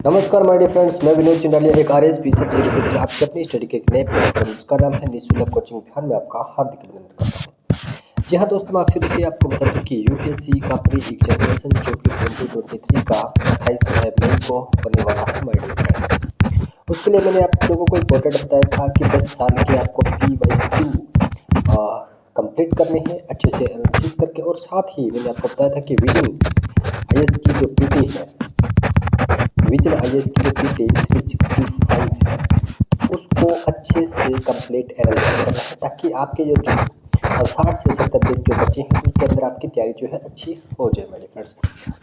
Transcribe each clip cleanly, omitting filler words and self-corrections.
नमस्कार my dear friends, मैं विनोद चिंडालिया एक आरएएस रिसर्च इंस्टीट्यूट आपकी अपनी स्टडी के एक नए प्लेटफॉर्म जिसका नाम है निःशुल्क कोचिंग बिहार में आपका हार्दिक अभिनंदन करता हूँ। जी हाँ दोस्तों, मैं फिर से आपको बता दूं कि यूपीएससी का प्री एग्जामिनेशन जो कि 2023 का 28 मई को होने वाला है माय डियर फ्रेंड्स। उसके लिए मैंने आप लोगों को इम्पोर्टेंट बताया था कि 10 साल के आपको PYQ कंप्लीट करने हैं अच्छे से एनालिसिस करके, और साथ ही मैंने आपको बताया था कि विजन आईएएस की जो पीटी है, विजन आईएएस की जो पीटी 365 है, उसको अच्छे से कंप्लीट एनालिसिस करना है ताकि आपके जो 60 से 70 दिन जो बचे हैं उनके अंदर आपकी तैयारी जो है अच्छी हो जाए मेरे फ्रेंड्स।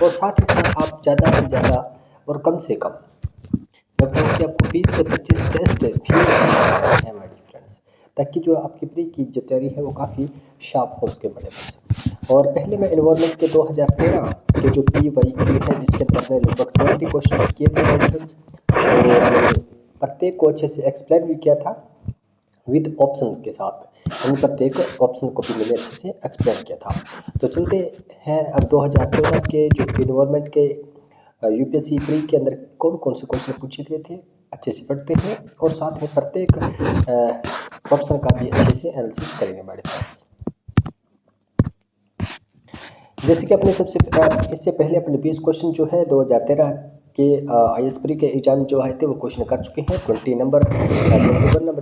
और साथ ही साथ आप ज़्यादा से ज़्यादा और कम से कम मैं कहूँ कि आपको 20 से 25 टेस्ट भी है मेरे फ्रेंड्स, ताकि जो आपकी प्री की जो तैयारी है वो काफ़ी शार्प हो सके मेरे फ्रेंड्स। और पहले मैं एनवायरनमेंट के 2013 के जो PYQ है जिसके अंदर मैं लगभग 20 क्वेश्चन किए थे मेरे फ्रेंड्स, और मैंने प्रत्येक को अच्छे से एक्सप्लेन भी किया था विद ऑप्शंस के साथ, यानी प्रत्येक ऑप्शन को भी मैंने अच्छे से एक्सप्लेन किया था। तो चलते हैं अब 2014 के जो एनवायरनमेंट के यूपीएससी प्री के अंदर कौन कौन से क्वेश्चन पूछे गए थे अच्छे से पढ़ते हैं, और साथ में प्रत्येक ऑप्शन का भी अच्छे से एनालिसिस करेंगे हमारे पास। जैसे कि अपने इससे पहले अपने 20 क्वेश्चन जो है 2013 के आईएएस प्री के एग्जाम जो आए थे वो क्वेश्चन कर चुके हैं। 21 नंबर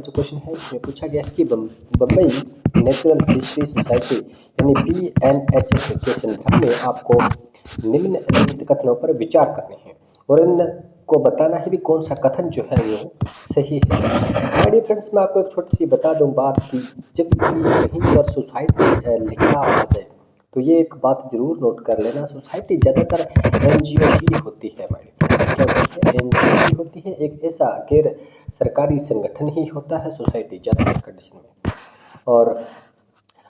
जो क्वेश्चन है इसमें पूछा गया है कि बम्बई नेचुरल हिस्ट्री सोसाइटी यानी BNHS के संदर्भ में आपको निम्नलिखित कथनों पर विचार करने हैं, और इन को बताना है भी कौन सा कथन जो है वो सही है। माय डियर फ्रेंड्स, मैं आपको एक छोटी सी बता दूं बात कि जब भी कहीं पर सोसाइटी लिखा आ जाए तो ये एक बात ज़रूर नोट कर लेना, सोसाइटी ज़्यादातर एनजीओ ही होती है हमारे पास। क्या होती है? एनजीओ ही होती है, एक ऐसा गैर सरकारी संगठन ही होता है सोसाइटी ज़्यादातर कंडीशन में। और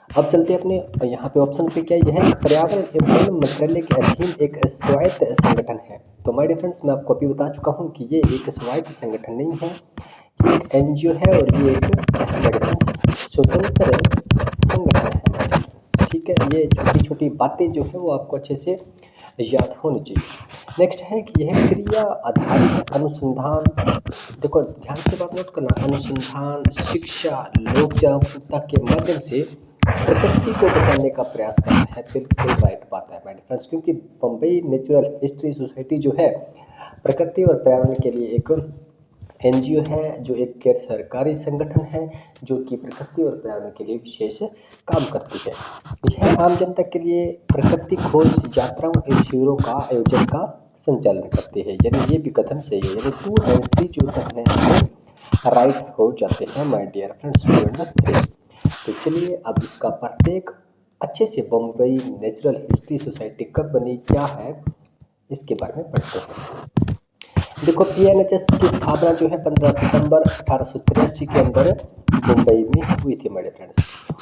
अब चलते हैं अपने यहाँ पे ऑप्शन पे, क्या यह पर्यावरण एवं वन मंत्रालय के अधीन एक स्वायत्त संगठन है? तो माय डियर फ्रेंड्स, मैं आपको अभी बता चुका हूँ कि ये एक स्वायत्त संगठन नहीं है, ये एक एनजीओ है, और ये एक क्या है मेरे फ्रेंड्स, स्वतंत्र संगठन है मेरे फ्रेंड्स। ठीक है, ये छोटी छोटी बातें जो है वो आपको अच्छे से याद होनी चाहिए। नेक्स्ट है कि यह क्रिया आधारित अनुसंधान, देखो ध्यान से बात नोट करना, अनुसंधान शिक्षा लोक जागरूकता के माध्यम से प्रकृति को बचाने का प्रयास करता है। बिल्कुल राइट बात है मेरे फ्रेंड्स, क्योंकि बम्बई नेचुरल हिस्ट्री सोसाइटी जो है प्रकृति और पर्यावरण के लिए एक एनजीओ है, जो एक गैर सरकारी संगठन है जो कि प्रकृति और पर्यावरण के लिए विशेष काम करती है। यह आम जनता के लिए प्रकृति खोज यात्राओं एवं शिविरों का आयोजन का संचालन करते हैं, यानी ये भी कथन सही है, यानी 2 और 3 जो कथन है वो राइट हो जाते हैं माय डियर फ्रेंड्स, 2 और 3। तो चलिए अब इसका प्रत्येक अच्छे से बम्बई नेचुरल हिस्ट्री सोसाइटी कब बनी, क्या है, इसके बारे में पढ़ते हैं। देखो PNHS की स्थापना जो है 15 सितंबर 1883 के अंदर मुंबई में हुई थी मेरे फ्रेंड्स,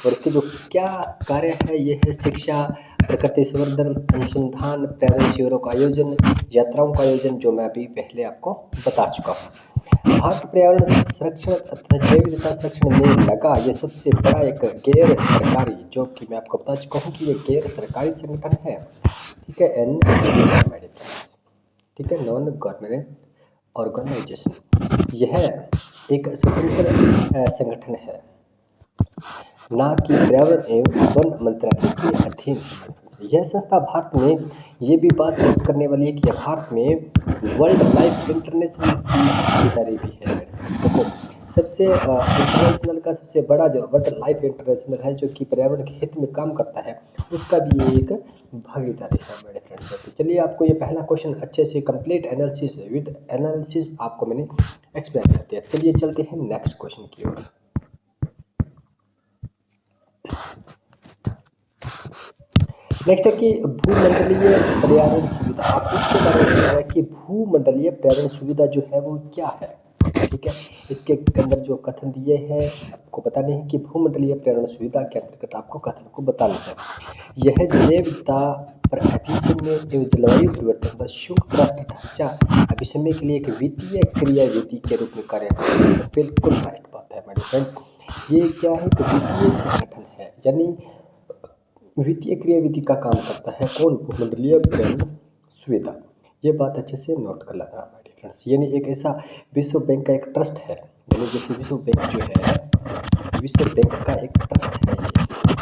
और इसके जो क्या कार्य है ये है शिक्षा, प्रकृति संवर्धन, अनुसंधान, पर्यावरण शिविरों का आयोजन, यात्राओं का आयोजन, जो मैं अभी पहले आपको बता चुका हूँ। भारत पर्यावरण संरक्षण तथा जैव विविधता संरक्षण में लगा ये सबसे बड़ा एक गैर सरकारी, जो कि मैं आपको बता चुका हूँ कि ये गैर सरकारी संगठन है। ठीक है, NGO है मेरे फ्रेंड्स। ठीक है, नॉन गवर्नमेंट ऑर्गेनाइजेशन। यह एक स्वतंत्र संगठन है, ना कि पर्यावरण एवं वन मंत्रालय के अधीन। यह संस्था भारत में ये भी बात नोट करने वाली है कि भारत में वर्ल्ड लाइफ इंटरनेशनल की भागीदारी भी है। देखो सबसे इंटरनेशनल का सबसे बड़ा जो वर्ल्ड लाइफ इंटरनेशनल है जो कि पर्यावरण के हित में काम करता है, उसका भी ये एक भागीदारी है मेरे फ्रेंड्स। तो चलिए आपको ये पहला क्वेश्चन अच्छे से कंप्लीट एनालिसिस विद एनालिसिस आपको मैंने एक्सप्लेन कर दिया। चलिए चलते हैं नेक्स्ट क्वेश्चन की ओर। नेक्स्ट है कि भूमंडलीय पर्यावरण सुविधा, आप इसके बारे में बताना है कि भूमंडलीय पर्यावरण सुविधा जो है वो क्या है। ठीक है, इसके अंदर जो कथन दिए हैं आपको बताने हैं कि भूमंडलीय पर्यावरण सुविधा के अंतर्गत आपको कथन को बताना है। यह जैव विविधता पर अभिसमय एवं जलवायु परिवर्तन पर संयुक्त राष्ट्र ढांचा अभिसमय के लिए एक वित्तीय क्रियाविधि के रूप में कार्य करता है। बिल्कुल राइट बात है मेरे फ्रेंड्स, ये क्या है, एक वित्तीय संगठन है, यानी वित्तीय क्रियाविधि का काम करता है कौन, भूमंडलीय पर्यावरण सुविधा। ये बात अच्छे से नोट कर लेना हमारे। फ्रेंड्स, यानी एक ऐसा विश्व बैंक का एक ट्रस्ट है, यानी जैसे विश्व बैंक जो है, विश्व बैंक का एक ट्रस्ट है ये,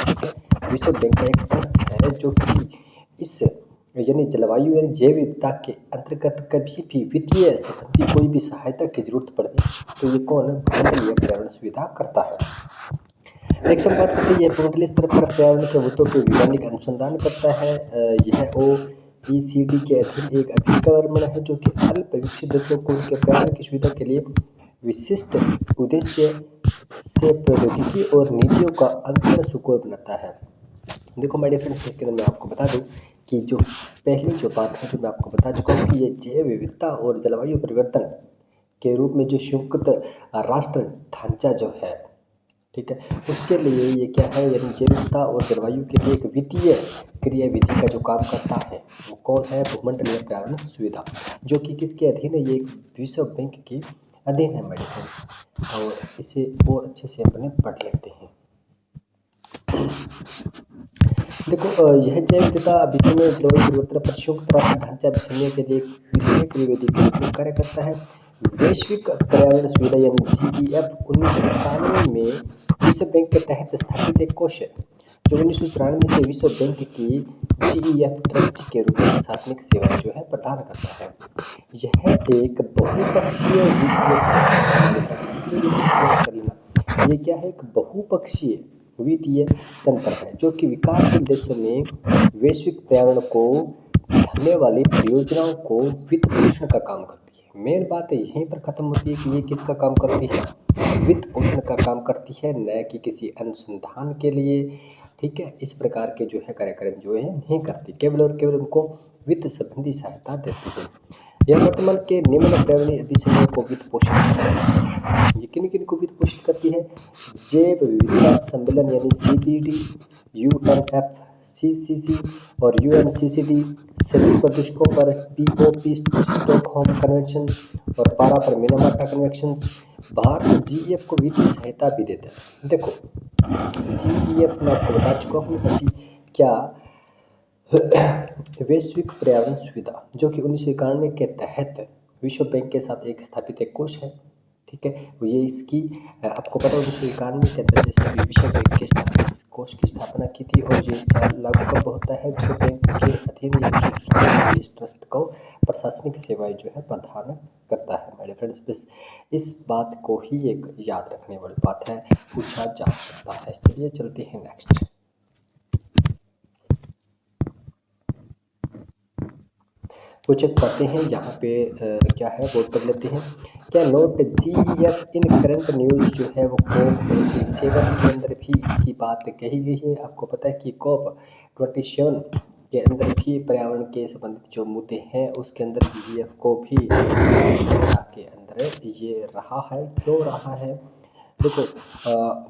ठीक है। विश्व बैंक का एक ट्रस्ट है जो कि इस यानी जलवायु यानी जैव विविधता के अंतर्गत कभी भी वित्तीय संबंधी कोई भी सहायता की जरूरत पड़े तो ये कौन भूमंडलीय पर्यावरण सुविधा करता है। नेक्स्ट हम बात करते हैं, यह भूमंडलीय स्तर पर पर्यावरण के मुद्दों के वैज्ञानिक अनुसंधान करता है। यह OECD के अधीन एक अभिकरण है जो कि अल्प विकसित देशों को उनके पर्यावरण की सुविधा के लिए विशिष्ट उद्देश्य से प्रौद्योगिकी और नीतियों का अंतर सुकोर बनाता है। देखो मेरे फ्रेंड्स, इसके अंदर मैं आपको बता दूं कि जो पहली जो बात है जो मैं आपको बता चुका हूँ कि ये जैव विविधता और जलवायु परिवर्तन के रूप में जो संयुक्त राष्ट्र ढांचा जो है, ठीक है, उसके लिए ये क्या है, यानी जैव विविधता और जलवायु के लिए एक वित्तीय क्रियाविधि का जो काम करता है वो कौन है, भूमंडलीय पर्यावरण सुविधा, जो कि किसके अधीन है, ये एक विश्व बैंक के अधीन है मेरे फ्रेंड्स। और इसे और अच्छे से अपने पढ़ लेते हैं। देखो यह जैव विविधता विषय में जलवायु परिवर्तन पर संयुक्त राष्ट्र ढांचा विषय के लिए वित्तीय क्रियाविधि के रूप में कार्य करता है। वैश्विक पर्यावरण सुविधा यानी GEF 1991 में विश्व बैंक के तहत स्थापित एक कोष है जो 1994 से विश्व बैंक की GEF ट्रस्ट के रूप में प्रशासनिक सेवाएं जो है प्रदान करता है। यह एक बहुपक्षीय ये क्या है, एक बहुपक्षीय वित्तीय तंत्र है जो कि विकासशील देशों में वैश्विक पर्यावरण को ढालने वाली परियोजनाओं को वित्त पोषण का काम करती है। मेन बात है यहीं पर खत्म होती है कि ये किसका काम करती है, वित्त पोषण का काम करती है, न कि किसी अनुसंधान के लिए, ठीक है। इस प्रकार के जो है कार्यक्रम जो है नहीं करती, केवल और केवल उनको वित्त संबंधी सहायता देती है। यह वर्तमान के निम्न पर्यावरणीय विषयों को वित्त पोषित करती है। ये किन किन को वित्त पोषित करती है, जैव विविधता सम्मेलन यानी CBD, UNFCCC और UNCCD, सभी प्रदूषकों पर BOP स्टॉकहोम कन्वेंशन और पारा पर मिनामाटा कन्वेंशन। भारत GEF को वित्तीय सहायता भी देता है। देखो GEF मैं आपको बता चुका हूँ कि क्या वैश्विक पर्यावरण सुविधा जो कि 1991 के तहत विश्व बैंक के साथ एक स्थापित एक कोष है, ठीक है। ये इसकी आपको पता है 1991 के तहत जैसे विश्व बैंक के स्थापित इस कोष की स्थापना की थी और ये लागू कब होता है, विश्व बैंक के अधीन इस ट्रस्ट को प्रशासनिक सेवाएं जो है प्रदान करता है। मेरे फ्रेंड्स, बस इस बात को ही एक याद रखने वाली बात है, पूछा जा सकता है। चलिए चलते हैं नेक्स्ट। कुछ एक पढ़ते हैं यहाँ पे क्या है वो कर लेते हैं। क्या नोट GEF इन करंट न्यूज़ जो है वो COP27 के अंदर भी इसकी बात कही गई है। आपको पता है कि COP27 के अंदर भी पर्यावरण के संबंधित जो मुद्दे हैं उसके अंदर GEF को भी के अंदर ये रहा है, क्यों रहा है। देखो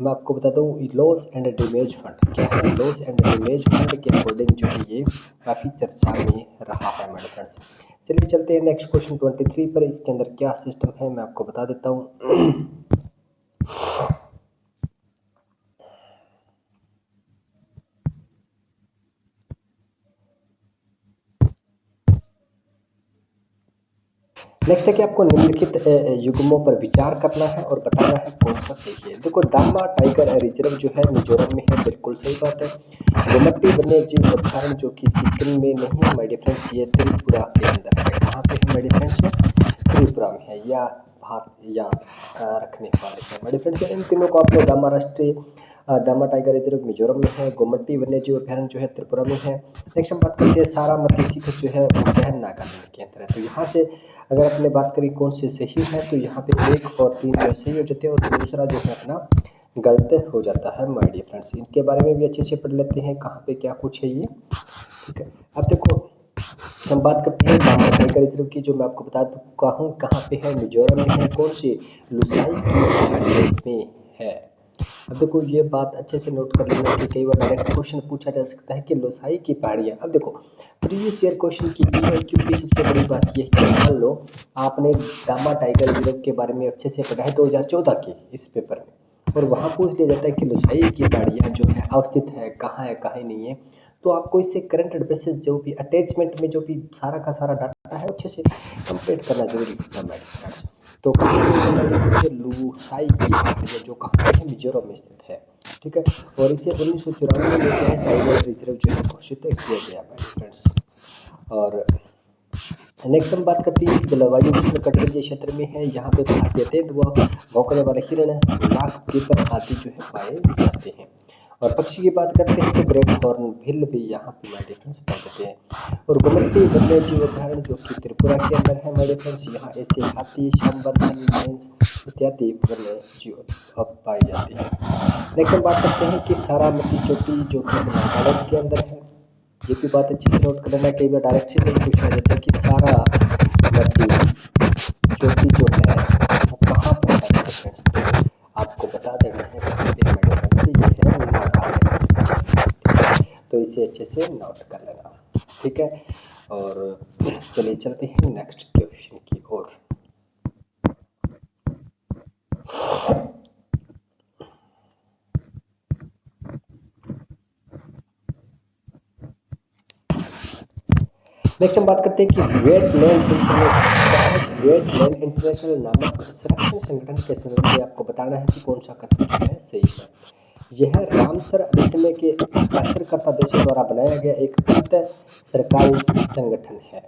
मैं आपको बता दूँ, लॉस एंड डैमेज फंड क्या है, लॉस एंड डैमेज फंड के अकॉर्डिंग जो है ये काफ़ी चर्चा में रहा है मेरे फ्रेंड्स। चलिए चलते हैं नेक्स्ट क्वेश्चन 23 पर। इसके अंदर क्या सिस्टम है मैं आपको बता देता हूँ। नेक्स्ट है कि आपको निम्नलिखित युग्मों पर विचार करना है और बताना है कौन सा सही है। देखो दामा टाइगर रिजर्व जो है मिजोरम में है, बिल्कुल सही बात है। गोमती वन्य जीव अभ्यारण्य जो कि सिक्किम में नहीं है मेरे फ्रेंड्स, ये त्रिपुरा के अंदर है। कहाँ पे है मेरे फ्रेंड्स, त्रिपुरा में है, या याद रखने वाले हैं मेरे फ्रेंड्स। इन तीनों को आपको दामा राष्ट्रीय दामा टाइगर रिजर्व मिजोरम में है, गोमती वन्य जीव अभ्यारण्य जो है त्रिपुरा में है। नेक्स्ट हम बात करते हैं सारामती सीख जो है वो क्या है, नागालैंड के अंदर है। तो यहाँ से अगर आपने बात करी कौन से सही है तो यहाँ पे 1 और 3 जो सही हो जाते हैं और दूसरा जो है अपना गलत हो जाता है माय डियर फ्रेंड्स। इनके बारे में भी अच्छे से पढ़ लेते हैं कहाँ पे क्या कुछ है ये, ठीक है। अब देखो हम बात करते हैं दामा टाइगर रिजर्व की, जो मैं आपको बता चुका हूँ कहाँ पे है, मिजोरम में है। कौन सी, लुसाई की पहाड़ियों में है। अब देखो ये बात अच्छे से नोट कर लेना कि कई बार डायरेक्ट क्वेश्चन पूछा जा सकता है कि लोसाई की पहाड़ियाँ। अब देखो प्रीवियस ईयर क्वेश्चन की PYQ की सबसे बड़ी बात यह है कि मान लो आपने दामा टाइगर रिजर्व के बारे में अच्छे से पढ़ा है 2014 के इस पेपर में, और वहाँ पूछ लिया जाता है कि लोसाई की पहाड़ियाँ जो है अवस्थित है कहाँ नहीं है, तो आपको इससे करंट बेसिस जो भी अटैचमेंट में जो भी सारा का सारा डाटा है अच्छे से कंप्लीट करना जरूरी होता है मेरे फ्रेंड्स। तो कश्मीर लूसाई की बात है जो कहाँ पे है, मिजोरम में स्थित है, ठीक है। और इसे 1994 में जो है टाइगर रिजर्व जो है घोषित किया गया मेरे फ्रेंड्स। और नेक्स्ट हम बात करते हैं कि जलवायु उष्णकटिबंधीय क्षेत्र में है, यहाँ पे भारतीय तेंदुआ व भौंकने वाले हिरण, लाख गिद्ध आदि जो है पाए जाते हैं। और पक्षी की बात करते हैं तो ग्रेट हॉर्नबिल भी यहाँ पे हमारे फ्रेंड्स पाए जाते हैं। और गोमती वन्य जीव अभ्यारण्य जो कि त्रिपुरा के अंदर है हमारे फ्रेंड्स, यहाँ ऐसे हाथी, संवर्धन, भैंस इत्यादि वन्य जीव अब पाए जाते हैं। नेक्स्ट हम बात करते हैं कि सारामती चोटी जो कि नागालैंड के अंदर है, ये भी बात अच्छे से नोट कर लेना। कई बार डायरेक्ट से नहीं पूछा जाता है कि सारामती चोटी जो है वो कहाँ पर है मेरे फ्रेंड्स, तो आपको बता देना है कहाँ पे मेरे फ्रेंड्स, ये है नागालैंड। तो इसे अच्छे से नोट कर लेना, ठीक है। और चलिए चलते हैं नेक्स्ट क्वेश्चन की ओर। नेक्स्ट हम बात करते हैं कि वेटलैंड इंटरनेशनल नामक संरक्षण संगठन के संदर्भ में आपको बताना है कि कौन सा कथन जो है सही है। यह रामसर अधिनियम के हस्ताक्षरकर्ता देशों द्वारा बनाया गया एक अंतर सरकारी संगठन है।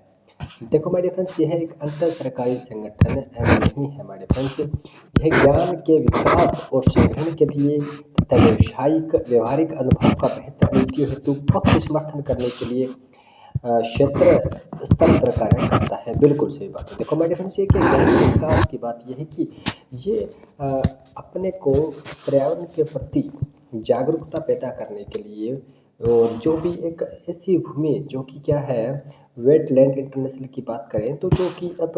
देखो मेरे फ्रेंड्स, यह एक अंतर सरकारी संगठन नहीं है मेरे फ्रेंड्स, यह ज्ञान के विकास और संगठन के लिए तथा व्यवहारिक अनुभव का बेहतर नीतियों हेतु पक्ष समर्थन करने के लिए क्षेत्र स्तर पर कार्य करता है। बिल्कुल सही बात है। देखो मेरे फ्रेंड्स, ये कि ज्ञान के विकास की बात यह है कि ये अपने को पर्यावरण के प्रति जागरूकता पैदा करने के लिए, और जो भी एक ऐसी भूमि जो कि क्या है वेटलैंड इंटरनेशनल की बात करें तो जो कि अब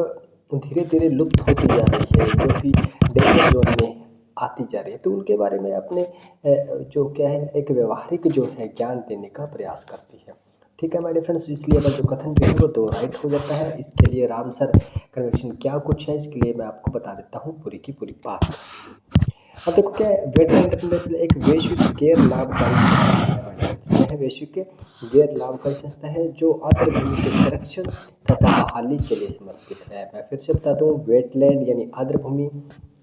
धीरे धीरे लुप्त होती जा रही है, जो कि डेंजर जोन में आती जा रही है, तो उनके बारे में अपने जो क्या है एक व्यवहारिक जो है ज्ञान देने का प्रयास करती है, ठीक है मेरे फ्रेंड्स। इसलिए अगर जो कथन जो है वो दो राइट हो जाता है। इसके लिए रामसर कन्वेंशन क्या कुछ है, इसके लिए मैं आपको बता देता हूँ पूरी की पूरी बात। अब देखो क्या है, वेटलैंड इंटरनेशनल एक वैश्विक गैर लाभकारी संस्था है, वैश्विक गैर लाभकारी संस्था है जो आर्द्रभूमि के संरक्षण तथा बहाली के लिए समर्पित है। मैं फिर से बता दूं, वेटलैंड यानी आर्द्रभूमि,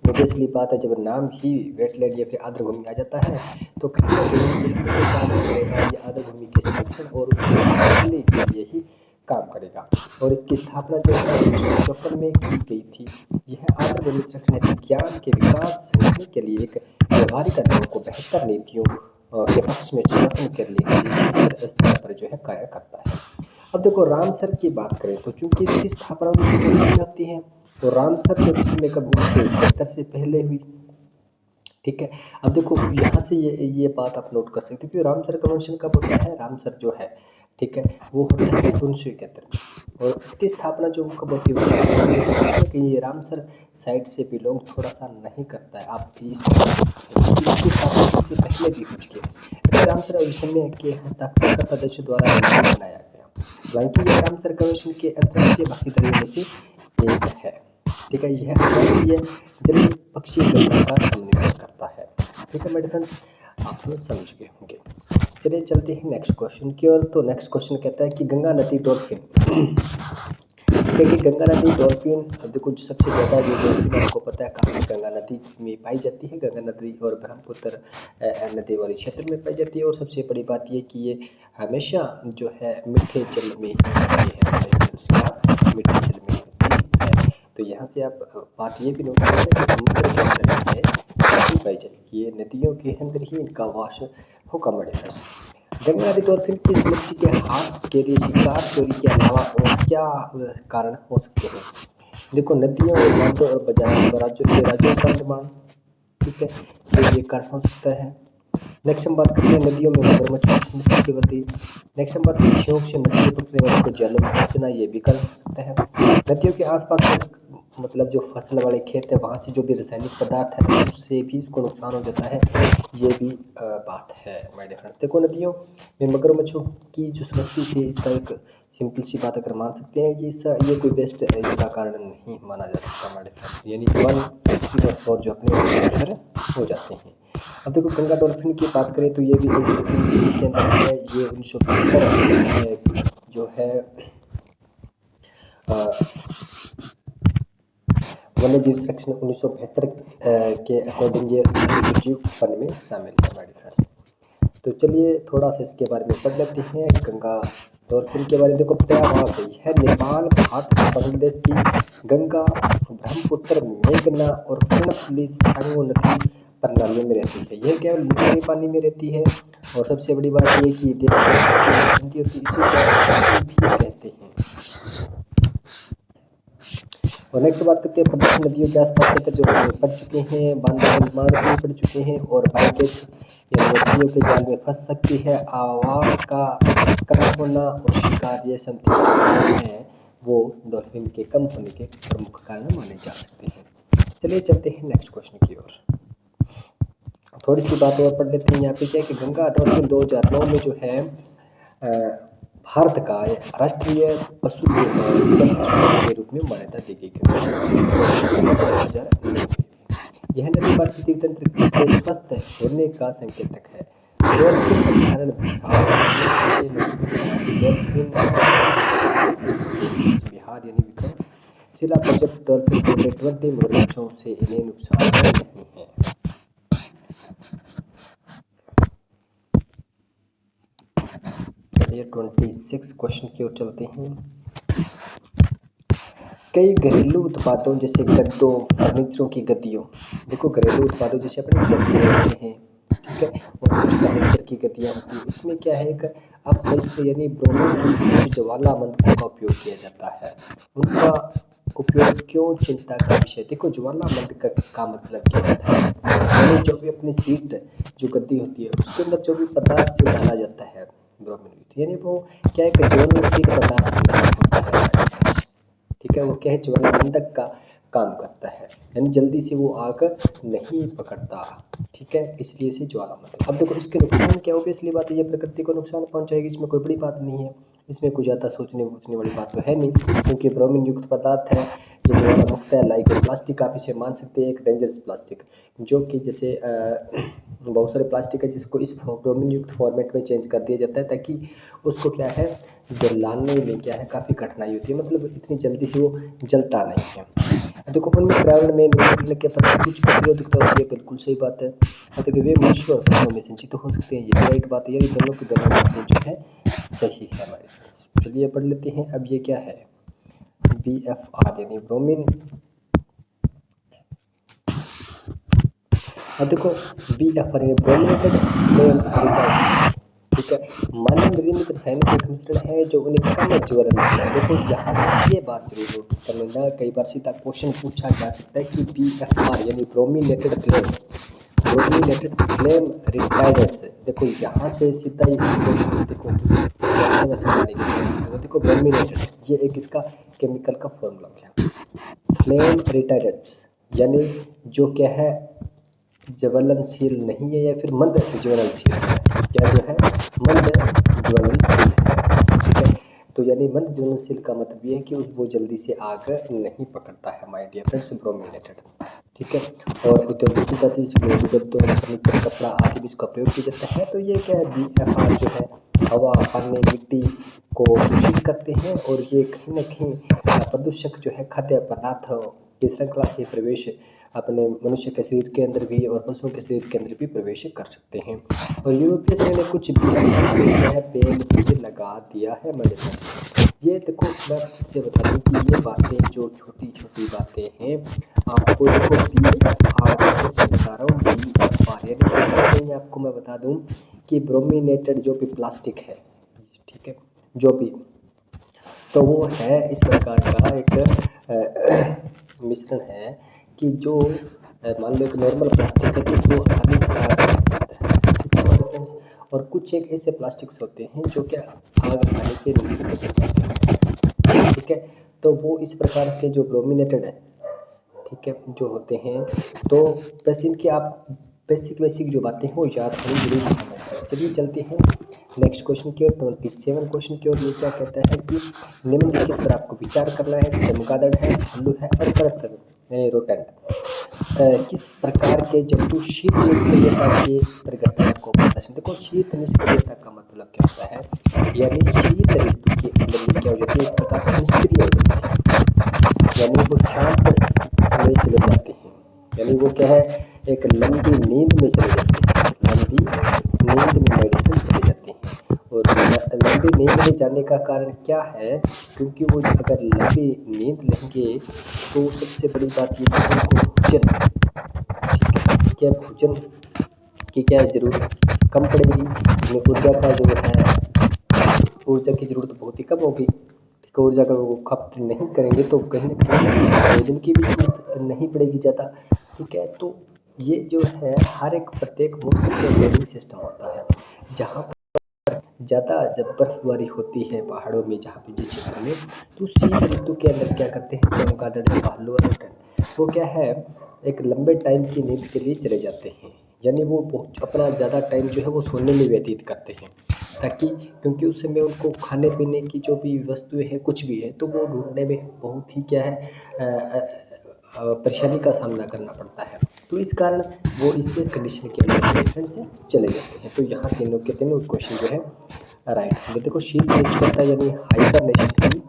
ऑब्वियसली बात है जब नाम ही वेटलैंड या फिर आर्द्रभूमि आ जाता है तो कहीं ना कहीं ये आर्द्रभूमि के संरक्षण और उसकी बहाली के लिए ही काम करेगा। और इसकी स्थापना जो है 1954 में की गई थी। यह आर्द्रभूमि संरक्षण विज्ञान के विकास करने के लिए एक व्यवहारिक अनुभव को बेहतर नीतियों के पक्ष में समर्थन के लिए स्तर पर जो है कार्य करता है। अब देखो रामसर की बात करें तो चूंकि इसकी स्थापना 1954 में होती है तो रामसर जो समय कब 1971 से पहले हुई, ठीक है। अब देखो यहाँ से ये बात आप नोट कर सकते हो कि रामसर कन्वेंशन कब होता है, रामसर जो है ठीक है वो होता है 1971 में। और इसकी स्थापना जो कब होती है कि ये रामसर साइड से बिलोंग थोड़ा सा नहीं करता है, आप इसकी स्थापना सबसे पहले भी हो चुकी है। रामसर अधिनियम के हस्ताक्षरकर्ता देशों द्वारा बनाया गया, हालांकि ये रामसर कन्वेंशन के अंतर्राष्ट्रीय भागीदारियों में से एक है, ठीक है। यह अंतर्राष्ट्रीय जल पक्षी गणना का समन्वय करता है, ठीक है मेरे फ्रेंड्स, आप लोग समझ गए होंगे। चलिए चलते हैं नेक्स्ट क्वेश्चन की ओर। तो नेक्स्ट क्वेश्चन कहता है कि गंगा नदी डॉल्फिन, देखिए गंगा नदी डॉल्फिन, देखो सबसे ज़्यादा जो डॉल्फिन आपको पता है कहाँ गंगा नदी में पाई जाती है, गंगा नदी और ब्रह्मपुत्र नदी वाले क्षेत्र में पाई जाती है। और सबसे बड़ी बात ये कि ये हमेशा जो है मीठे जल में होती है, मीठे जल में होती है। तो यहाँ से आप बात ये भी नोट करें कि समुद्र के अंदर है पाई जाती है, नदियों के अंदर ही इनका वास होगा बड़े फ्रेंड्स। गंगा नदी डॉल्फिन की सृष्टि के ह्रास के लिए शिकार चोरी के अलावा और क्या कारण हो सकते हैं। देखो नदियों और बांधों और राज्यों का निर्माण, ठीक है, तो ये कारण हो सकता है। नेक्स्ट हम बात करते हैं नदियों में मगरमच्छ की समस्या की वृद्धि। नेक्स्ट हम बात करते हैं शौक से मछली पकड़ने वालों को जालों में फंसना, ये भी कारण हो सकता है। नदियों के आसपास मतलब जो फसल वाले खेत है वहाँ से जो भी रासायनिक पदार्थ है उससे भी उसको नुकसान हो जाता है, ये भी बात है मेरे फ्रेंड्स। देखो नदियों में मगरमच्छों की जो समस्या थी इसका एक सिंपल सी बात अगर मान सकते हैं कि ये कोई बेस्ट इसका कारण नहीं माना जा सकता हमारे फ्रेंड्स, यानी 1 जो अपने हो जाते हैं। अब देखो गंगा डॉल्फिन की बात करें तो ये भी के अंदर है, ये 1975 जो है वन्य जीव संरक्षण 1972 के अकॉर्डिंग ये जीव वन में शामिल है हमारे फ्रेंड्स। तो चलिए थोड़ा सा इसके बारे में पढ़ लेते हैं। गंगा डॉल्फिन के बारे में देखो प्रयागराज से है, नेपाल, भारत, बांग्लादेश की गंगा, ब्रह्मपुत्र, मेघना और कर्णफुली सांगो नदी प्रणालियों में रहती है। यह केवल मीठे पानी में रहती है और सबसे बड़ी बात यह कि भी कहते हैं। और नेक्स्ट बात करते हैं प्रदूषण नदियों के आसपास क्षेत्र जो पड़ चुके हैं, बांधों के निर्माण से पड़ चुके हैं और बाइकेज या मछलियों के जाल में फंस सकती है। आवाज का कम होना और शिकार ये सब हैं वो डॉल्फिन के कम होने के प्रमुख कारण माने जा सकते हैं। चलिए चलते हैं नेक्स्ट क्वेश्चन की ओर। थोड़ी सी बात और पढ़ लेते हैं। यहाँ पे क्या है कि गंगा डॉल्फिन 2009 में जो है भारत का राष्ट्रीय पशु के रूप में मान्यता दी गई। यह नदी पारिस्थितिक तंत्र के स्वस्थ होने का संकेतक है। डॉल्फिन बिहार यानी विक्रम शिला पर जब डॉल्फिन को नेटवर्क मगरमच्छों से इन्हें नुकसान नहीं है। चलिए 26 क्वेश्चन की ओर चलते हैं। कई घरेलू उत्पादों जैसे गद्दों, फर्नीचरों की गद्दियों, देखो घरेलू उत्पादों जैसे अपने गद्दे होते हैं, ठीक है, और कुछ फर्नीचर की गद्दियाँ होती हैं। इसमें क्या है कि अपशिष्ट यानी ब्रोमीन ज्वालामंदकों का उपयोग किया जाता है। उनका उपयोग क्यों चिंता का विषय। देखो ज्वालामंद का मतलब क्या होता है, यानी जो भी अपनी सीट जो गद्दी होती है उसके अंदर जो भी पदार्थ जो डाला जाता है ब्रोमीन, यानी वो क्या है कि ज्वलनशील पदार्थ नहीं होता है, ठीक है, वो क्या है ज्वालामंदक का काम करता है, यानी जल्दी से वो आग नहीं पकड़ता, ठीक है, इसलिए इसे ज्वालामंदक। अब देखो इसके नुकसान क्या होगा, इसलिए बात है ये प्रकृति को नुकसान पहुंचाएगी, इसमें कोई बड़ी बात नहीं है, इसमें कोई ज़्यादा सोचने वाली बात तो है नहीं, क्योंकि ब्रोमीन युक्त पदार्थ है, ये ज्वालामुक्त है। लाइक प्लास्टिक आप इसे मान सकते हैं एक डेंजरस प्लास्टिक, जो कि जैसे बहुत सारे प्लास्टिक है जिसको इस ब्रोमीन युक्त फॉर्मेट में चेंज कर दिया जाता है ताकि उसको क्या है जलाने में क्या है काफ़ी कठिनाई होती है, मतलब इतनी जल्दी से वो जलता नहीं है। देखो उनमें पर्यावरण में निकलने के प्रति कुछ प्रतिरोधकता होती है, बिल्कुल सही बात है। देखिए वे मनुष्य और पशुओं में संचित हो सकते हैं, ये राइट बात है, ये दोनों की दोनों बातें जो है सही है हमारे पास। चलिए पढ़ लेते हैं। अब ये क्या है BFR यानी ब्रोमीन। अब देखो BFR यानी ब्रोमिनेटेड फ्लेम रिटार्डेंट, ठीक है, मानव निर्मित रासायनिक एक मिश्रण है जो उन्हें कम ज्वलनशील है। देखो यहाँ ये बात जरूर नोट कर लेना, कई बार सीधा क्वेश्चन पूछा जा सकता है कि BFR यानी ब्रोमिनेटेड फ्लेम रिटार्डेंट्स, देखो यहाँ से सीधा ही देखो देखो ब्रोमिनेटेड ये एक इसका केमिकल का फॉर्मूला क्या, फ्लेम रिटार्डेंट्स यानी जो क्या है ज्वलनशील नहीं है या फिर मंद ज्वलनशील है, क्या जो है मंद ज्वलनशील है, ठीक है, तो यानी मंद ज्वलनशील का मतलब ये है कि वो जल्दी से आग नहीं पकड़ता है माय डियर फ्रेंड्स ब्रोमिनेटेड, ठीक है। और औद्योगिक फर्नीचर कपड़ा आदि भी इसका प्रयोग किया जाता है। तो ये क्या है BFR जो है हवा पानी मिट्टी को दूषित करते हैं और ये कहीं न कहीं प्रदूषक जो है खाद्य पदार्थ की श्रृंखला से प्रवेश अपने मनुष्य के शरीर के अंदर भी और पशुओं के शरीर के अंदर भी प्रवेश कर सकते हैं। और यूरोपीय संघ ने कुछ पेड़ भी लगा दिया है मेरे पास। ये देखो मैं आपसे बता दूँ कि ये बातें जो छोटी छोटी बातें हैं आपको देखो BFR से बता रहा हूँ BFR यानी आपको मैं बता दूँ कि ब्रोमिनेटेड जो भी प्लास्टिक है, ठीक है, जो भी तो वो है इस प्रकार का एक मिश्रण है कि जो मान लो एक नॉर्मल प्लास्टिक है तो वो आसानी से आग लग जाता है, ठीक है हमारे फ्रेंड्स, और कुछ एक ऐसे प्लास्टिक्स होते हैं जो क्या आग आसानी से नहीं पकड़ पाते, ठीक है, तो वो इस प्रकार के जो ब्रोमिनेटेड है, ठीक है, जो होते हैं तो बस इनके आप बेसिक जो बातें हैं वो याद होनी जरूरी है। चलिए चलते हैं नेक्स्ट क्वेश्चन की ओर, 27 क्वेश्चन की ओर। ये क्या कहता है कि निम्नलिखित पर आपको विचार करना है, चमगादड़ है, भालू है और करतब यानी रोटेंट किस प्रकार के जंतु शीत निष्क्रियता के प्रगति को प्रदर्शन। देखो शीत निष्क्रियता का मतलब क्या होता है, यानी शीत ऋतु के अंदर क्या हो जाती है एक प्रकार से निष्क्रिय हो जाती है, यानी वो शांत में चले जाते हैं। यानी वो क्या है, एक लंबी नींद में चले जाते हैं, लंबी नींद में मेडिटेशन चले जाते हैं। और लंबी नींद में जाने का कारण क्या है, क्योंकि वो अगर लंबी नींद लेंगे तो सबसे बड़ी बात ये है उनको भोजन, क्या भोजन की क्या ज़रूरत कम पड़ेगी, उन्हें ऊर्जा का जो है, ऊर्जा की ज़रूरत बहुत ही कम होगी। ठीक है, ऊर्जा का वो खपत नहीं करेंगे तो कहीं न कहीं भोजन की भी ज़रूरत नहीं पड़ेगी ज़्यादा। ठीक है, तो ये जो है हर एक प्रत्येक मौसम का ट्रेनिंग सिस्टम होता है। जहाँ ज़्यादा जब बर्फबारी होती है पहाड़ों में, जहाँ पे जिस क्षेत्र में, तो शीत ऋतु के अंदर क्या करते हैं, चमगादड़, भालू और उल्टन वो क्या है, एक लंबे टाइम की नींद के लिए चले जाते हैं। यानी वो बहुत अपना ज़्यादा टाइम जो है वो सोने में व्यतीत करते हैं, ताकि क्योंकि उस समय उनको खाने पीने की जो भी वस्तुएं हैं, कुछ भी है, तो वो ढूंढने में बहुत ही क्या है, परेशानी का सामना करना पड़ता है। तो इस कारण वो इस कंडीशन के अंदर मेडिटेशन से चले जाते हैं। तो यहाँ तीनों के तीनों क्वेश्चन जो है राइट होंगे। देखो शीत निष्क्रियता यानी हाइबरनेशन की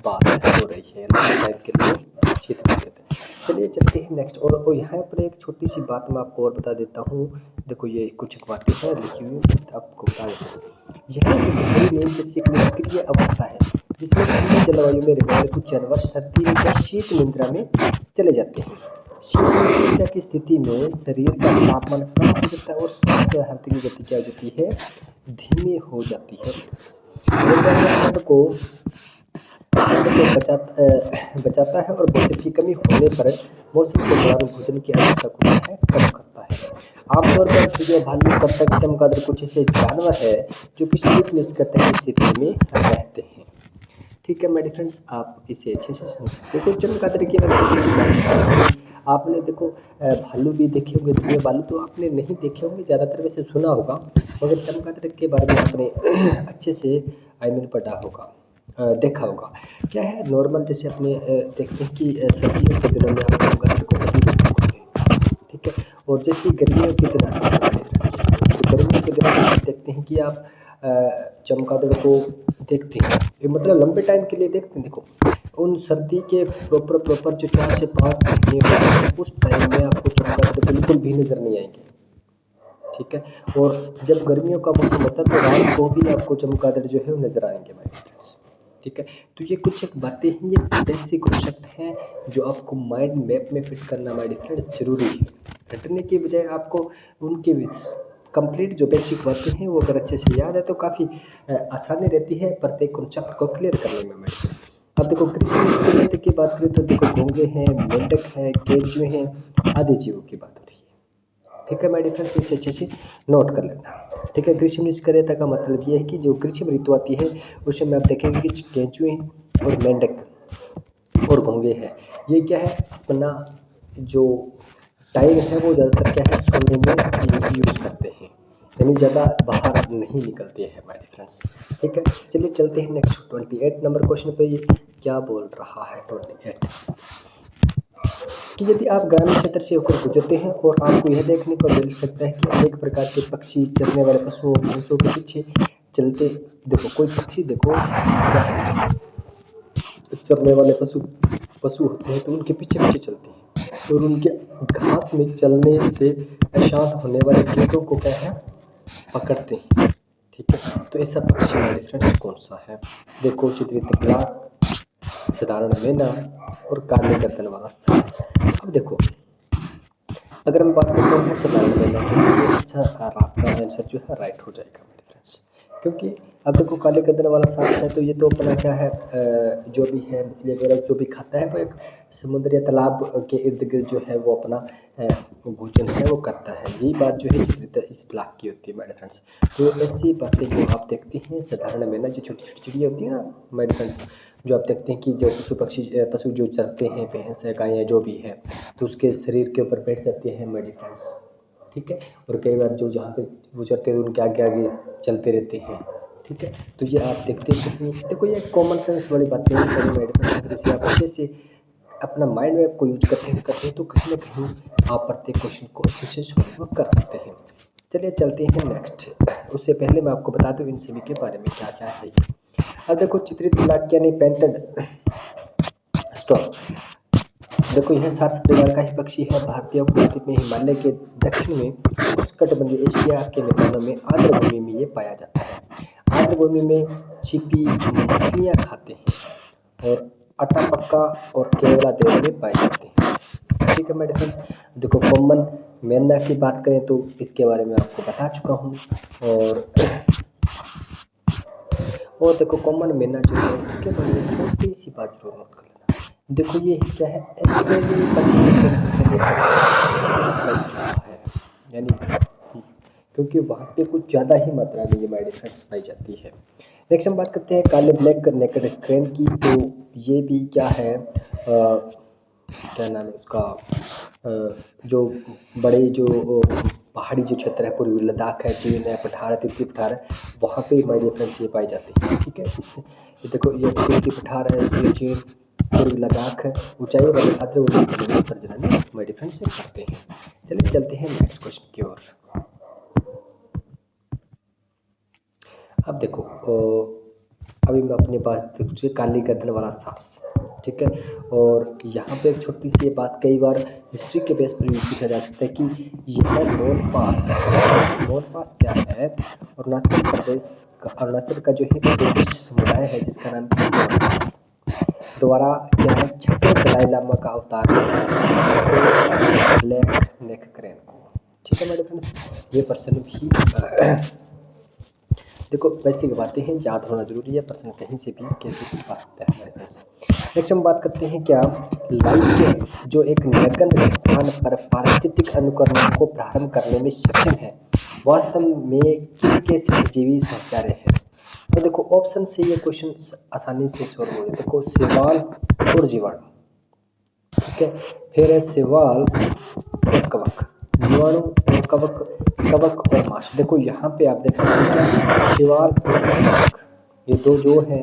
बात हो रही है, टाइम के लिए शीत निष्क्रियता। चलिए चलते हैं नेक्स्ट। और यहाँ पर एक छोटी सी बात मैं आपको और बता देता हूँ। देखो ये कुछ बातें हैं लिखी हुई, आपको बता देता हूँ। यह एक गहरी नींद जैसी एक निष्क्रिय अवस्था है जिसमें ठंडी जलवायु में रहने वाले कुछ जानवर सर्दी में या शीत निद्रा में चले जाते हैं। शीत निष्क्रियता की स्थिति में शरीर का तापमान कम हो जाता है और श्वास या हृदय की गति क्या हो जाती है, धीमी हो जाती है। ये जानवर ठंड को बचाता है और भोजन की कमी होने पर मौसम के दौरान भोजन की आवश्यकता को क्या है, कम करता है। आमतौर पर हिरण, भालू, बतख, चमगादड़ कुछ ऐसे जानवर है जो कि शीत निष्क्रियता की स्थिति में रहते हैं। ठीक है मेरे फ्रेंड्स, आप इसे अच्छे से समझ सकते हो। चमगादड़ की मैं छोटी सी बात बताऊँ, आपने देखो भालू भी देखे होंगे, दुनिया भालू तो आपने नहीं देखे होंगे, ज़्यादातर वैसे सुना होगा, मगर चमगादड़ के बारे में आपने अच्छे से पढ़ा होगा, देखा होगा। क्या है नॉर्मल, जैसे अपने देखते हैं कि सर्दियों के दिनों में आप चमगादड़ को नहीं देख पाओगे। ठीक है, और जैसे गर्मियों के दिन आते हैं मेरे फ्रेंड्स, तो गर्मियों के दिनों में आप देखते हैं कि आप चमगादड़ को देखते हैं, ये मतलब लंबे टाइम के लिए देखते हैं। देखो उन सर्दी के प्रॉपर जो 4 से 5 महीने होते हैं, उस टाइम में आपको चमगादड़ बिल्कुल भी नज़र नहीं आएंगे। ठीक है, और जब गर्मियों का मौसम होता है तो रात को भी आपको चमगादड़ जो है वो नज़र आएंगे माय फ्रेंड्स। ठीक है, तो ये कुछ एक बातें हैं, ये बेसिक कॉन्सेप्ट हैं जो आपको माइंड मैप में फिट करना माय फ्रेंड्स जरूरी है। रटने की बजाय आपको उनके कंप्लीट जो बेसिक बातें हैं वो अगर अच्छे से याद है तो काफ़ी आसानी रहती है प्रत्येक कॉन्सेप्ट को क्लियर करने में मेरे फ्रेंड्स। अब देखो कृषि निष्क्रियता की बात करें तो देखो घोंगे हैं, मेंढक है, केंचुए हैं, आदि जीवों की बात हो रही है। ठीक है मेरे फ्रेंड्स, इसे अच्छे से नोट कर लेना। ठीक है, ग्रीष्म निष्क्रियता का मतलब ये है कि जो ग्रीष्म ऋतु आती है उसमें आप देखेंगे कि केंचुए और मेंढक और घोंगे हैं, ये क्या है, अपना जो टाइम है वो ज़्यादातर क्या है, सोने में यूज़ करते हैं, यानी ज़्यादा बाहर नहीं निकलते हैं हमारे फ्रेंड्स। ठीक है, चलिए चलते हैं नेक्स्ट 28 नंबर क्वेश्चन पे। ये क्या बोल रहा है 28 कि यदि आप ग्रामीण क्षेत्र से होकर गुजरते हैं और आपको यह देखने को मिल सकता है कि अनेक प्रकार के पक्षी, चरने वाले पशुओं, भैंसों के पीछे चलते, देखो कोई पक्षी देखो चरने वाले पशु होते हैं तो उनके पीछे पीछे चलते हैं, और उनके घास में चलने से अशांत होने वाले कीटों को क्या है, पकड़ते हैं। ठीक है, तो ऐसा पक्षी हमारे फ्रेंड्स कौन सा है, देखो चित्रित ब्लाक, साधारण मैना और काले गर्दन वाला सास। अब देखो अगर हम बात करते हैं साधारण मैना की, तो ये अच्छा आपका आंसर जो है राइट हो जाएगा मेरे फ्रेंड्स, क्योंकि अब देखो काले गर्दन वाला सांप है तो ये तो अपना क्या है, जो भी है मछली वगैरह जो भी खाता है वो एक समुद्र या तालाब के इर्द गिर्द जो है वो अपना भोजन है वो करता है। यही बात जो है चित्रित इस ब्लॉक की होती है मेरे फ्रेंड्स। तो ऐसी बातें जो आप देखते हैं साधारण मैना, जो छोटी छोटी चिड़िया होती है ना मेरे फ्रेंड्स, जो आप देखते हैं कि जो पशु जो चरते हैं, भैंस है, गाय है, जो भी है, तो उसके शरीर के ऊपर बैठ जाते हैं मेरे फ्रेंड्स। ठीक है, और कई बार जो जहाँ पे वो चलते हैं उनके आगे आगे चलते रहते हैं। ठीक है, तो ये आप देखते हैं, देखो ये कॉमन सेंस वाली बातें हैं सारी मेरे फ्रेंड्स, अगर इसे आप अच्छे से अपना माइंड मैप को यूज करते हैं तो कहीं ना कहीं आप प्रत्येक क्वेश्चन को अच्छे से सॉल्व कर सकते हैं। चलिए चलते हैं नेक्स्ट। उससे पहले मैं आपको बता दूं इन सभी के बारे में क्या क्या है। अब देखो चित्रित वाक्य यानी पेंटेड कास्टर। देखो यह सार्स परिवार का ही पक्षी है। भारतीय उपद्वीप में हिमालय के दक्षिण में उष्णकटिबंधीय एशिया के मैदानों में आर्द्र भूमि में ये पाया जाता है। आर्द्र भूमि में छिपी मछलियाँ खाते हैं और अटापक्का और केवला देव में पाए जाते हैं। ठीक है मेरे फ्रेंड्स। देखो कॉमन मैना की बात करें तो इसके बारे में आपको बता चुका हूँ। और देखो कॉमन मैना जो है इसके बारे में छोटी सी बात जरूर नोट कर लेना। देखो ये क्या है, ऑस्ट्रेलिया है, यानी क्योंकि वहाँ पे कुछ ज़्यादा ही मात्रा में ये माइडी फ्रेंड्स पाई जाती है। नेक्स्ट हम बात करते हैं काले ब्लैक नेकेड स्क्रेन की। तो ये भी क्या है, क्या नाम है उसका, जो बड़े जो पहाड़ी जो क्षेत्र है, पूर्वी लद्दाख है, चीन है, पठार है, तिब्बती पठार है, वहाँ पे माइडी फ्रेंड्स ये पाई जाती है। ठीक है, इससे ये देखो ये तिब्बती पठार है, इसलिए चीन, पूर्वी लद्दाख है, ऊंचाई वाले आर्द्र प्रजनन माइडी फ्रेंड्स से करते हैं। चलिए चलते हैं नेक्स्ट क्वेश्चन की ओर। अब देखो अभी मैं अपनी बात काली गर्दन वाला सार्स, ठीक है। और यहाँ पे एक छोटी सी बात कई बार हिस्ट्री के बेस पर भी पूछा जा सकता है कि यह मोनपास क्या है। अरुणाचल प्रदेश का, अरुणाचल का जो है बुद्धिस्ट समुदाय है जिसका नाम द्वारा क्या है छठे दलाई लामा का अवतार ब्लैक नेक क्रेन को। ठीक है मेरे फ्रेंड्स, ये प्रश्न भी देखो बेसिक बातें हैं, याद होना जरूरी है। प्रश्न कहीं से भी कैसे भी आ सकता है हमारे पास। नेक्स्ट हम बात करते हैं क्या, लाइकेन जो एक नगण्य स्थान पर पारिस्थितिक अनुकरण को प्रारंभ करने में सक्षम है, वास्तव में किनके सहजीवी सहचार्य है। तो देखो ऑप्शन से ये क्वेश्चन आसानी से सॉल्व हो जाए। देखो शैवाल और जीवाणु, ठीक है। फिर है शैवाल और कवक, जीवाणु और कवक और माश। देखो यहाँ पे आप देख सकते हैं शैवाल और कवक, ये दो जो है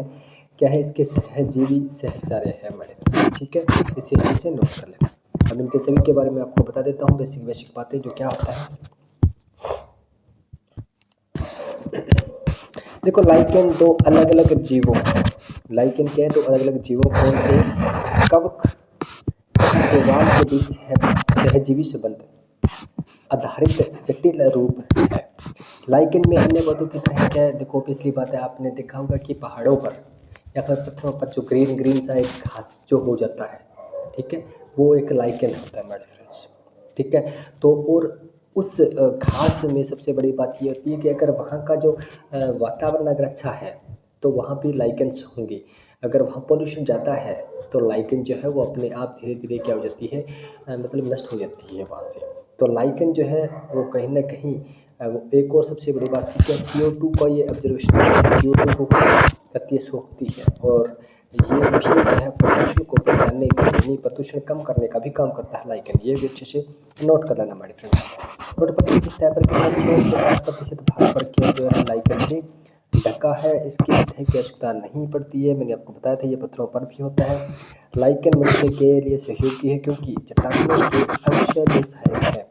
क्या है, इसके सहजीवी सहचार्य है हमारे। ठीक है, इसे नोट कर लेना। अब इनके सभी के बारे में आपको बता देता हूँ बेसिक बातें जो क्या होता है। देखो लाइकेन दो अलग अलग जीवों, लाइकेन क्या है, दो अलग अलग जीवों कौन से, कवक शैवाल के बीच सहजीवी संबंध आधारित जटिल रूप है। लाइकेन में अन्य पौधों की तरह क्या है, देखो पिछली बात है आपने देखा होगा कि पहाड़ों पर या फिर पत्थरों पर जो ग्रीन सा एक घास जो हो जाता है, ठीक है, वो एक लाइकेन होता है मेरे फ्रेंड्स। ठीक है, तो और उस घास में सबसे बड़ी बात ये होती है कि अगर वहाँ का जो वातावरण अगर अच्छा है तो वहाँ भी लाइकेन्स होंगी। अगर वहाँ पोल्यूशन ज़्यादा है तो लाइकेन जो है वो अपने आप धीरे धीरे क्या हो जाती है, मतलब नष्ट हो जाती है वहाँ से। तो लाइकेन जो है वो कहीं ना कहीं वो एक और सबसे बड़ी बात है कि CO2 का ये ऑब्जर्वेशन CO2 को करती सोखती है, और ये भी जो है प्रदूषण को पहचानने का, यानी प्रदूषण कम करने का भी काम करता है लाइकेन। ये भी अच्छे से नोट कर लेना हमारे फ्रेंड्स। नोट पत्थर की सतह पर कितना 6 से 8% भाग पर क्या जो है लाइकेन से ढका है, इसकी सतह की आवश्यकता नहीं पड़ती है। मैंने आपको बताया था ये पत्थरों पर भी होता है। लाइकेन मनुष्य के लिए सहयोगी है क्योंकि चट्टानों के अंश में सहायक है।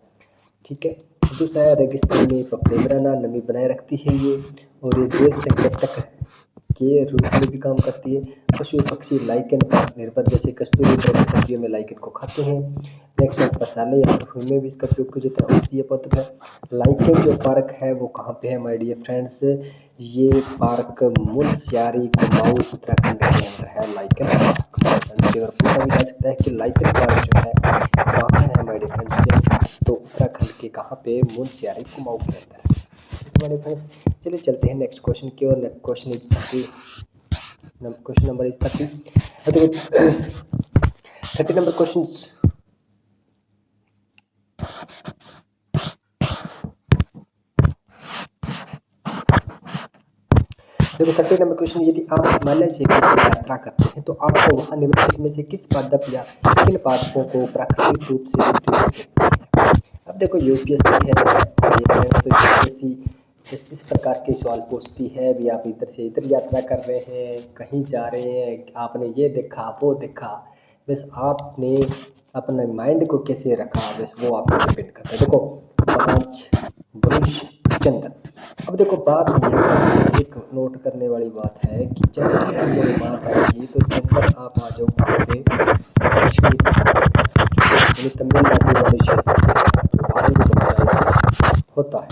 ठीक है, दूसरा है रेगिस्तान में पपलेबराना नमी बनाए रखती है ये, और ये जैव संकेतक के रूप में भी काम करती है। पशु पक्षी लाइकेन पर निर्भर, जैसे कस्तूरी सर्दियों में लाइकेन को खाते हैं। नेक्स्ट है पसाले या फूल में भी इसका उपयोग की जाता है, औषधीय पौधा है। लाइकेन जो पार्क है वो कहाँ पे है माय डियर फ्रेंड्स, ये पार्क मुनस्यारी कुमाऊं उत्तराखंड के अंदर है लाइकेन पार्क। अगर पूछा भी जा सकता है कि लाइकेन पार्क जो है कहाँ है माय डियर फ्रेंड्स, तो उत्तराखंड के कहाँ पे, मुनस्यारी कुमाऊं के अंदर है हमारे फ्रेंड्स। चलिए चलते हैं नेक्स्ट क्वेश्चन की ओर। Next question is 30, question number is 30। देखो 30 नंबर क्वेश्चन, देखो 30 नंबर क्वेश्चन, यदि आप हिमालय से यात्रा करते हैं तो आपको वहाँ निम्नलिखित में से किस पादप या किन पादपों को प्राकृतिक रूप से मिलते हैं। अब देखो यूपीएससी है तो यूपीएससी इस प्रकार के सवाल पूछती है भी, आप इधर से इधर यात्रा कर रहे हैं, कहीं जा रहे हैं, आपने ये देखा वो देखा, बस आपने अपने माइंड को कैसे रखा, बस वो आप पे डिपेंड करता है। देखो 5 वरुष चंद्र। अब देखो बात ये एक नोट करने वाली बात है कि चंदन की जब बात आएगी तो चंदन आप आ जाओ कश्मीर यानी तमिलनाडु वाले क्षेत्र में, तो वहाँ ये बहुत होता है।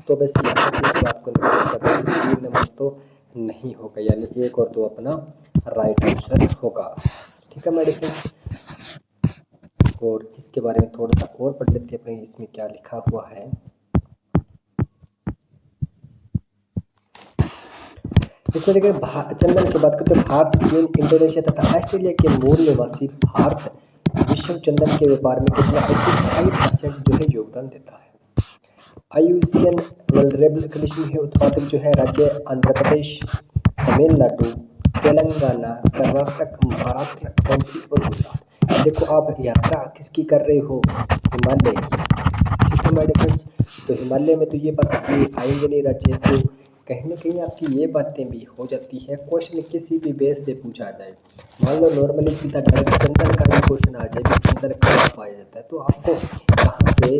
तो बस यहाँ से इस बात को नोट कर दें, 3 नंबर तो नहीं होगा, यानी 1 और 2 अपना राइट आंसर होगा। ठीक है मेरे फ्रेंड्स, और इसके बारे में थोड़ा सा और पढ़ लेते हैं, अपने इसमें क्या लिखा हुआ है। इसमें देखिए चंदन की बात करते हैं, भारत, चीन, इंडोनेशिया तथा ऑस्ट्रेलिया के मूल निवासी भारत विश्व चंदन के व्यापार में कितना 85% जो है योगदान देता है। IUCN वल्नरेबल कंडीशन है उत्पादक जो है राज्य आंध्र प्रदेश, तमिलनाडु, तेलंगाना, कर्नाटक, महाराष्ट्र, एमपी और गुजरात। देखो आप यात्रा किसकी कर रहे हो, हिमालय की। ठीक है मेरे फ्रेंड्स, तो हिमालय में तो ये बात आएंगे नहीं राज्य, तो कहीं ना कहीं आपकी ये बातें भी हो जाती है। क्वेश्चन किसी भी बेस से पूछा जाए, मान लो नॉर्मली सीधा डायरेक्ट चंदन का भी क्वेश्चन आ जाए कि चंदन कहाँ पाया जाता है, तो आपको कहाँ पे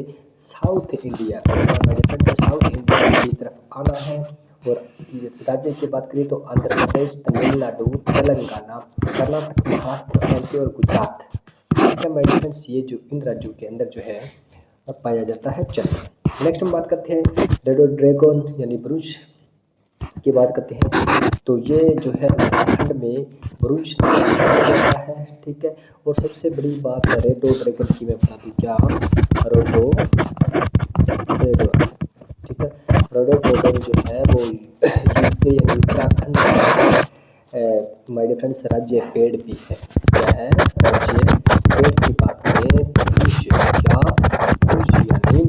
साउथ इंडिया, साउथ इंडिया की तरफ आना है। और राज्य की बात करें तो आंध्र प्रदेश, तमिलनाडु, तेलंगाना, कर्नाटक, महाराष्ट्र, एमपी और गुजरात। ठीक है मेरे फ्रेंड्स, ये जो इन राज्यों के अंदर जो है पाया जाता है चंदन। नेक्स्ट हम बात करते हैं रेडोड्रैगन यानी ब्रुज की बात करते हैं, तो ये जो है उत्तराखंड में ब्रुज जाता है। ठीक है, और सबसे बड़ी बात है रेडोड्रैगन की, मैं बता दूँ क्या, रेडोड्रैगन। ठीक है, रेडोड्रैगन जो है वो यूपी यानी उत्तराखंड माय डियर फ्रेंड्स राज्य पेड़ भी है। क्या है, राज्य पेड़ की बात करें तो ब्रुज यानी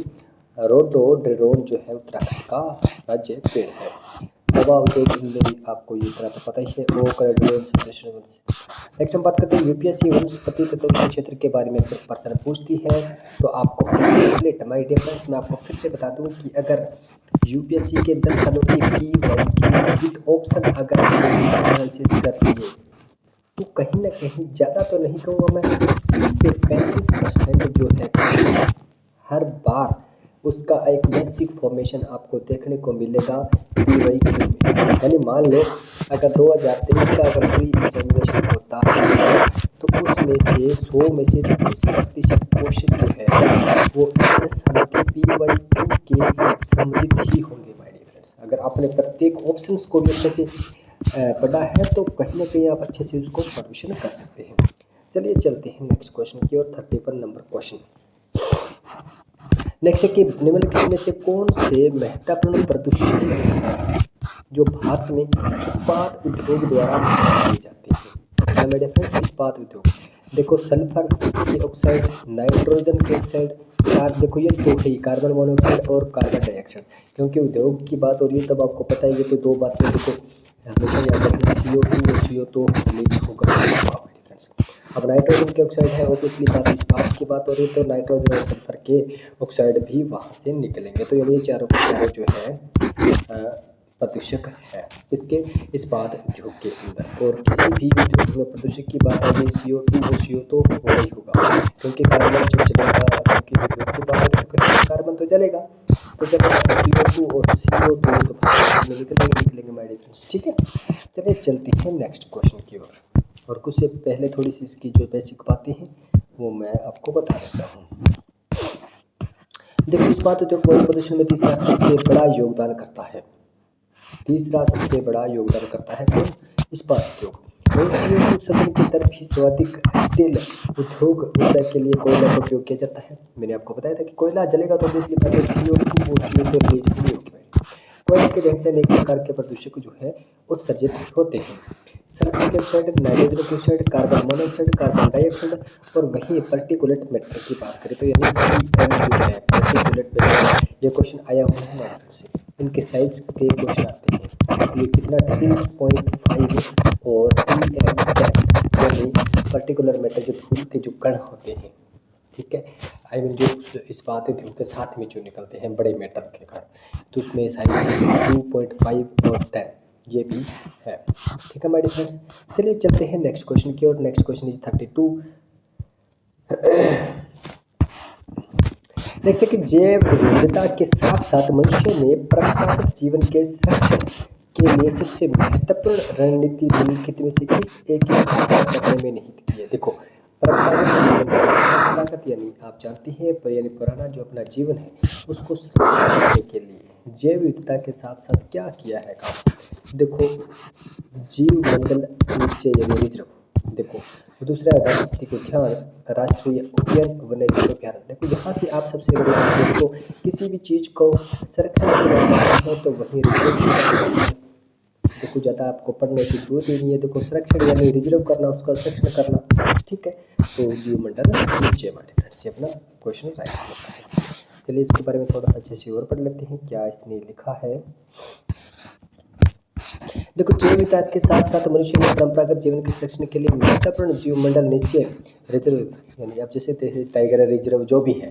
रोडोडेंड्रॉन जो है उत्तराखंड का राज्य पेड़ है। दवा उद्योग में आपको ये तरह तो पता ही है। नेक्स्ट हम बात करते हैं यूपीएससी वनस्पति तत्व के क्षेत्र के बारे में प्रश्न पूछती है, तो आपको माय डियर फ्रेंड्स मैं आपको फिर से बता दूं कि अगर यूपीएससी के 10 सालों की विद ऑप्शन अगर एनालिसिस कर लिए तो कहीं ना कहीं ज़्यादा तो नहीं कहूँगा मैं, 30 से 35% जो है हर बार उसका एक बेसिक फॉर्मेशन आपको देखने को मिलेगा PYQ में। यानी मान लो अगर 2023 का अगर प्री एग्जामिनेशन होता है तो उसमें से 100 में से 30% क्वेश्चन जो है वो इस साल के PYQ के संबंधित ही होंगे माय डियर फ्रेंड्स। अगर आपने प्रत्येक ऑप्शंस को भी अच्छे से पढ़ा है तो कहीं ना कहीं आप अच्छे से उसको सॉल्यूशन कर सकते हैं। चलिए चलते हैं नेक्स्ट क्वेश्चन की ओर, 31 नंबर क्वेश्चन। नेक्स्ट है कि निम्नलिखित में से कौन से महत्वपूर्ण प्रदूषक हैं जो भारत में इस्पात उद्योग द्वारा किए जाते हैं। मेरे फ्रेंड्स, इस्पात उद्योग देखो सल्फर की ऑक्साइड, नाइट्रोजन की ऑक्साइड, देखो ये दो है, कार्बन मोनोऑक्साइड और कार्बन डाइऑक्साइड। क्योंकि उद्योग की बात हो रही है तब आपको पता है ये तो दो बातें देखो हमेशा याद रखना, CO2 और CO2 रिलीज होगा। अब नाइट्रोजन के ऑक्साइड है, ऑब्वियसली बात इस बात की बात हो रही है तो नाइट्रोजन और सल्फर के ऑक्साइड भी वहाँ से निकलेंगे। तो यानी चारों के चारों जो है प्रदूषक है इसके इस्पात उद्योग के अंदर। और किसी भी उद्योग में प्रदूषक की बात आई CO2 और CO तो होगा ही होगा, क्योंकि कार्बन जब चलेगा, क्योंकि उद्योग की बात है कार्बन तो चलेगा, तो जब CO2 और CO2 तो निकलेंगे माय डियर फ्रेंड्स। ठीक है, चलिए चलते हैं नेक्स्ट क्वेश्चन की ओर, और कुछ से पहले थोड़ी सी इसकी जो बेसिक बातें हैं वो मैं आपको बता देता हूँ। देखो इस्पात उद्योग वायु प्रदूषण में तीसरा सबसे बड़ा योगदान करता है। तीसरा सबसे बड़ा योगदान करता है कौन, इस्पात उद्योग। CO2 उत्सर्जन की तरफ ही सर्वाधिक स्टील उद्योग ऊर्जा के लिए कोयला का उपयोग किया जाता है। मैंने आपको बताया था कि कोयला जलेगा तो इसलिए CO2 और CO2 रिलीज नहीं होगी। कोयले के दहन से अनेक प्रकार के प्रदूषक जो है उत्सर्जित होते हैं। Sulphur dioxide, nitrogen oxide, carbon monoxide, carbon dioxide और वही पार्टिकुलेट मैटर की बात करें तो यानी PM जो है पार्टिकुलेट मैटर, ये क्वेश्चन आया हुआ है मैटर से, इनके साइज के क्वेश्चन आते हैं। ये कितना 3.5 और PM10 यानी पार्टिकुलर मैटर जो धूल के जो कण होते हैं, ठीक है, आई मीन जो इस्पात उद्योग के साथ में जो निकलते हैं बड़े मैटर के कण, तो उसमें साइज 2.5 और 10 ये भी है। ठीक है माय डियर फ्रेंड्स, चलिए चलते हैं नेक्स्ट क्वेश्चन की ओर। Next question is 32। नेक्स्ट है कि जैव विविधता के साथ साथ मनुष्य में परंपरागत जीवन के संरक्षण के लिए सबसे महत्वपूर्ण रणनीति निम्नलिखित में से किस एक की करने में निहित की है? देखो, परंपरागत यानी आप जानती हैं यानी पुराना जो अपना जीवन है उसको सुरक्षित करने के लिए जैव विविधता के साथ साथ क्या किया है काम? देखो, जीव मंडल नीचे यानी रिजर्व। देखो, दूसरा राष्ट्रीय को ध्यान, राष्ट्रीय उद्यान, वन्य जीव अभ्यारण्य। देखो, यहाँ से आप सबसे बड़ी बात देखो, किसी भी चीज को संरक्षण करना हो तो वही रिजर्व। देखो, ज़्यादा आपको पढ़ने की जरूरत ही नहीं है। देखो, संरक्षण यानी रिजर्व करना, उसका संरक्षण करना, ठीक है। तो जीवमंडल नीचे हमारे फ्रेंड्स से अपना क्वेश्चन राइट होता है। चलिए इसके बारे में थोड़ा सा अच्छे से और पढ़ लेते हैं क्या इसने लिखा है। देखो, जैव विविधता के साथ साथ मनुष्य में परंपरागत जीवन के संरक्षण के लिए महत्वपूर्ण जीवमंडल नीचे रिजर्व यानी अब जैसे टाइगर रिजर्व जो भी है,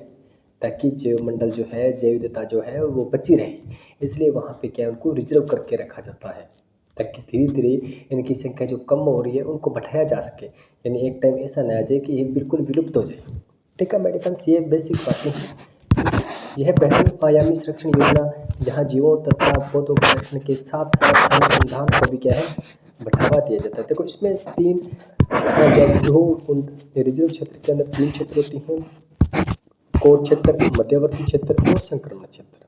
ताकि जीवमंडल जो है, जैव विविधता जो है वो बची रहे, इसलिए वहाँ पे क्या उनको रिजर्व करके रखा जाता है, ताकि धीरे धीरे इनकी संख्या जो कम हो रही है उनको बढ़ाया जा सके। यानी एक टाइम ऐसा ना आ जाए कि ये बिल्कुल विलुप्त हो जाए। ठीक है मेरे फ्रेंड्स, ये बेसिक बातें हैं। यह बहुआयामी संरक्षण योजना जहाँ जीवों तथा पौधों के संरक्षण के साथ साथ अनुसंधान को भी क्या है बढ़ावा दिया जाता है। देखो, इसमें तीन रिजर्व क्षेत्र के अंदर तीन क्षेत्र होती हैं: कोर क्षेत्र, मध्यवर्ती क्षेत्र और संक्रमण क्षेत्र।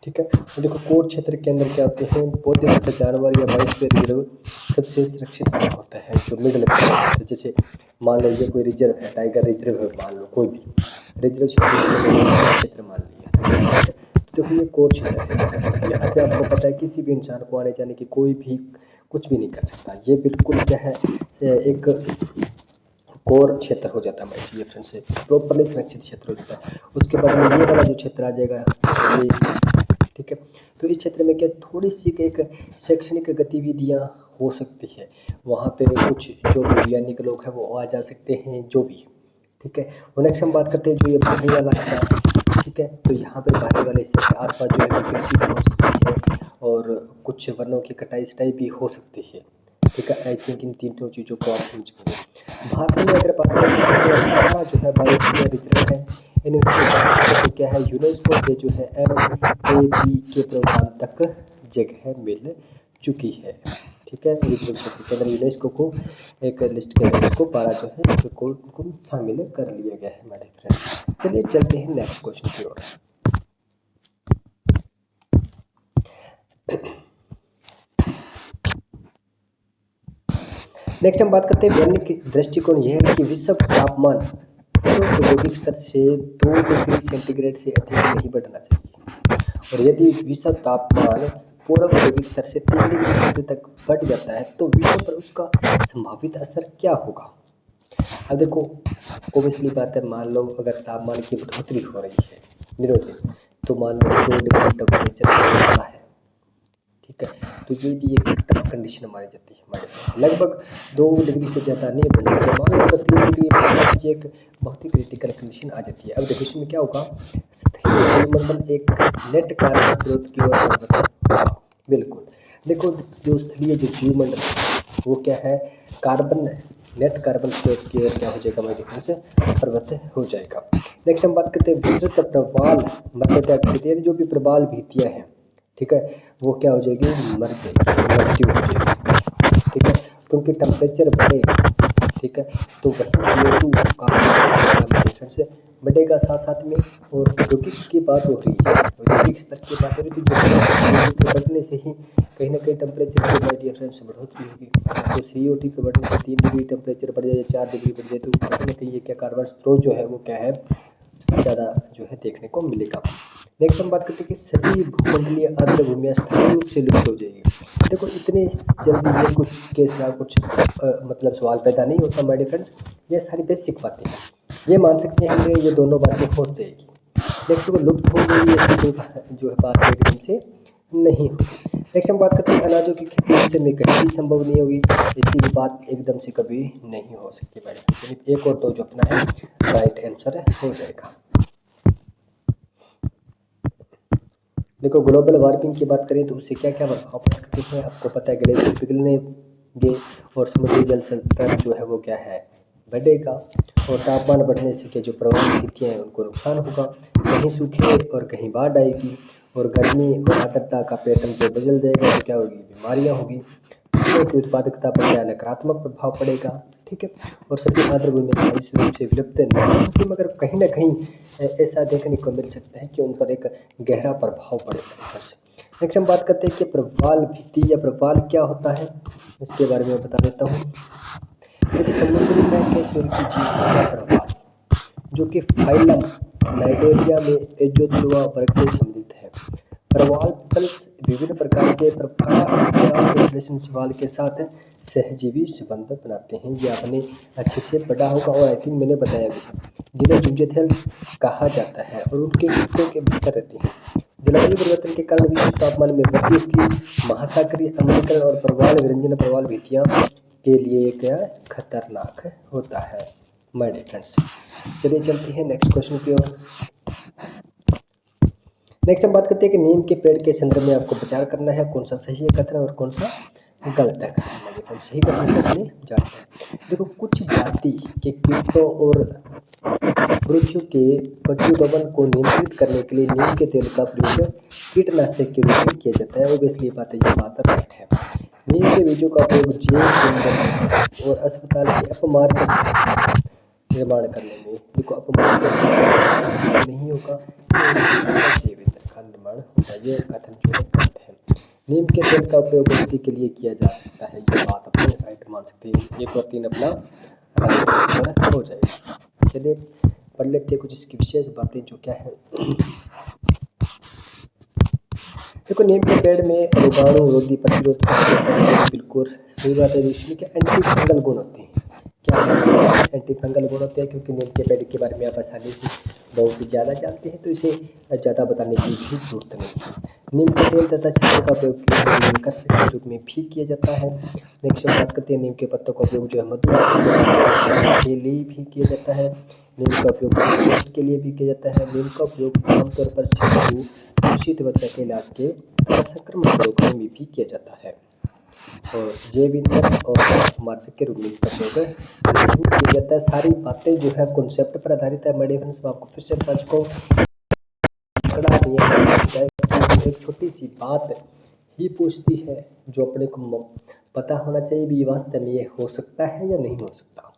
ठीक है, तो देखो, कोर क्षेत्र के अंदर क्या होते हैं, पौधे तथा जानवर या बायोस्फीयर रिजर्व सबसे सुरक्षित होता है। जो मिडल है, जैसे मान लो ये कोई रिजर्व है, टाइगर रिजर्व है, मान लो कोई भी रिजर्व क्षेत्र मान लिया, तो देखो ये कोर क्षेत्र है। यहाँ पे आपको पता है किसी भी इंसान को आने जाने की कोई भी कुछ भी नहीं कर सकता। ये बिल्कुल क्या है, एक कोर क्षेत्र हो जाता है हमारे फ्रेंड से, प्रॉपरली सुरक्षित क्षेत्र हो जाता है। उसके बाद में ये वाला जो क्षेत्र आ जाएगा ये, ठीक है। तो इस क्षेत्र में क्या थोड़ी सी एक शैक्षणिक गतिविधियाँ हो सकती है, वहाँ पे कुछ जो वैज्ञानिक लोग हैं वो आ जा सकते हैं, जो भी, ठीक है। और नेक्स्ट हम बात करते हैं जो ये बाहरी वाला हिस्सा, ठीक है। तो यहाँ पे बाहरी वाले हिस्से के आसपास जो है कृषि हो सकती है और कुछ वनों की कटाई छटाई भी हो सकती है, ठीक है। आई थिंक इन तीनों चीज़ों को आप समझ गए। भारत में अगर बात करें तो जो है बायोस्फीयर रिजर्व है, इनमें क्या है, यूनेस्को के जो है MAB के प्रोग्राम तक जगह मिल चुकी है, ठीक है। रिजर्व क्षेत्र के अंदर यूनेस्को को एक लिस्ट के अंदर इसको 12 जो है को शामिल कर लिया गया है हमारे फ्रेंड। चलिए चलते हैं नेक्स्ट क्वेश्चन की ओर। नेक्स्ट हम बात करते हैं वैज्ञानिक दृष्टिकोण यह है कि विश्व तापमान औद्योगिक स्तर से 2 डिग्री सेंटीग्रेड से अधिक नहीं बढ़ना चाहिए, और यदि विश्व तापमान पूर्व औद्योगिक स्तर से 3 डिग्री सेंटीग्रेड तक बढ़ जाता है तो विश्व पर उसका संभावित असर क्या होगा। अब देखो, ऑब्वियसली बात है, मान लो अगर तापमान की बढ़ोतरी हो रही है दिनों दिन, तो मान लो 2 डिग्री टेम्परेचर बढ़ता है, ठीक है। तो ये भी एक टफ कंडीशन मानी जाती है हमारे पास। लगभग 2 डिग्री से ज़्यादा नहीं बढ़ना चाहिए, मान लो 3 डिग्री पर ये एक बहुत ही क्रिटिकल कंडीशन आ जाती है। अब देखो इसमें क्या होगा, स्थलीय जीवमंडल एक नेट कार्बन स्रोत की ओर, बिल्कुल। देखो, जो स्थलीय जो जीवमंडल है वो क्या है, कार्बन नेट कार्बन स्रोत की ओर क्या हो जाएगा हमारे देखने से परिवर्तित हो जाएगा। नेक्स्ट हम बात करते हैं विस्तृत प्रवाल मर्यादा, जो भी प्रवाल भित्तियाँ हैं, ठीक है, वो क्या हो जाएगी, मर जाएगी, मृत्यु हो जाएगी, ठीक है, क्योंकि टेम्परेचर बढ़े, ठीक है, तो वही CO2 का से बढ़ेगा साथ साथ में। और औद्योगिक की बात हो रही है, औद्योगिक स्तर की बात हो रही है, तो बढ़ने से ही कहीं ना कहीं टेम्परेचर की हमारे डिफरेंस बढ़ोतरी होगी। तो CO2 के बढ़ने से 3 डिग्री टेम्परेचर बढ़ जाए, 4 डिग्री बढ़ जाए, तो कहीं ना कहीं ये क्या कार्बन स्रोत जो है वो क्या है ज़्यादा जो है देखने को मिलेगा। नेक्स्ट हम बात करते हैं कि सभी भूमंडलीय आर्द्रभूमियाँ स्थायी रूप से लुप्त हो जाएगी। देखो, इतने जल्दी ये कुछ के साथ कुछ मतलब सवाल पैदा नहीं होता हमारे फ्रेंड्स, ये सारी बेसिक बातें हैं, ये मान सकते हैं हमें, ये दोनों बातें हो जाएगी। नेक्स्ट को लुप्त हो जाएगी ऐसी कोई जो है बात एकदम से नहीं होगी। नेक्स्ट हम बात करते हैं अनाजों की खेती में कहीं भी संभव नहीं होगी, ऐसी भी बात एकदम से कभी नहीं हो सकती मैडम। एक और दो जो अपना है राइट आंसर हो जाएगा। देखो, ग्लोबल वार्मिंग की बात करें तो उससे क्या क्या प्रभाव पड़ सकते हैं, आपको पता है ग्लेशियर पिघलने और समुद्री जल स्तर जो है वो क्या है बढ़ेगा, और तापमान बढ़ने से के जो प्रवाह नीतियाँ हैं उनको नुकसान होगा, कहीं सूखे और कहीं बाढ़ आएगी, और गर्मी और आर्द्रता का पैटर्न जो बदल देगा तो क्या होगी, बीमारियां होगी। फसलों की उत्पादकता पर क्या नकारात्मक प्रभाव पड़ेगा, ठीक है। और सभी आर्द्र भूमि स्थायी रूप से विलुप्त नहीं होगी, मगर कहीं ना कहीं ऐसा देखने को मिल सकता है कि उन पर एक गहरा प्रभाव पड़ेगा। नेक्स्ट हम बात करते हैं कि प्रवाल भित्ति या प्रवाल क्या होता है, इसके बारे में बता देता हूँ। समुद्री में के स्वर की जीव का प्रवाल, जो कि फाइलम नाइडेरिया में एजोथुआ वर्ग से संबंधित है। प्रवाल पल्स विभिन्न प्रकार के प्रकाश सवाल के साथ सहजीवी संबंध बनाते हैं। ये आपने अच्छे से पढ़ा होगा और आई थिंक मैंने बताया भी, जिन्हें जुंजेथेल्स कहा जाता है और उनके हितों के भीतर रहते हैं। जलवायु परिवर्तन के कारण विश्व तापमान में वृद्धि की महासागरीय अम्लीकरण और प्रवाल विरंजन प्रवाल भित्तियां के लिए क्या खतरनाक होता है माय डियर फ्रेंड्स। चलिए चलते हैं नेक्स्ट क्वेश्चन की ओर। नेक्स्ट हम बात करते हैं कि नीम के पेड़ के संदर्भ में आपको विचार करना है कौन सा सही है कथन और कौन सा गलत है कथन। सही कथन करने जाते हैं। देखो, कुछ जाति के कीटों और वृक्षों के प्रत्युत्पन्न को नियंत्रित करने के लिए नीम के तेल का प्रयोग कीटनाशक के रूप में किया जाता है। ऑब्वियसली बात है, ये बात राइट है। नीम के बीजों का उपयोग जैव ईंधन और अस्पताल के अपमार्ग निर्माण करने में, देखो अपमार्ग नहीं होगा, जैव ईंधन का निर्माण होगा। ये कथन जो है गलत है। नीम के तेल का उपयोग औषधि के लिए किया जा सकता है, ये बात अपने राइट मान सकते हैं। 1 और 3 अपना राइट हो जाएगा। चलिए पढ़ लेते हैं कुछ इसकी विशेष बातें जो क्या है। देखो, नीम के पेड़ में रोगाणु रोधी प्रतिरोध बिल्कुल सही बात है। इसमें क्या एंटी फंगल गुण होते हैं, क्या एंटी फंगल गुण होते हैं, क्योंकि नीम के पेड़ के बारे में आप आसानी से बहुत ही ज़्यादा जानते हैं, तो इसे ज़्यादा बताने की भी जरूरत नहीं है। नीम के तेल तथा छिलके का उपयोग नीमकस के रूप में भी किया जाता है। नेक्स्ट बात करते हैं नीम के पत्तों का उपयोग जो है मधु के लिए भी किया जाता है। नीम का उपयोग पेस्ट के लिए भी किया जाता है। नीम का उपयोग आमतौर पर शिशु दूषित त्वचा के इलाज के तथा संक्रमण को रोकने में भी किया जाता है और जैव ईंधन और मार्जक के रूप में इसका उपयोग किया जाता है। सारी बातें जो है कॉन्सेप्ट पर आधारित है। मेरे फ्रेंड्स, मैं आपको फिर से बता चुका हूँ, एक छोटी सी बात ही पूछती है जो अपने को पता होना चाहिए भी वास्तव में ये हो सकता है या नहीं हो सकता।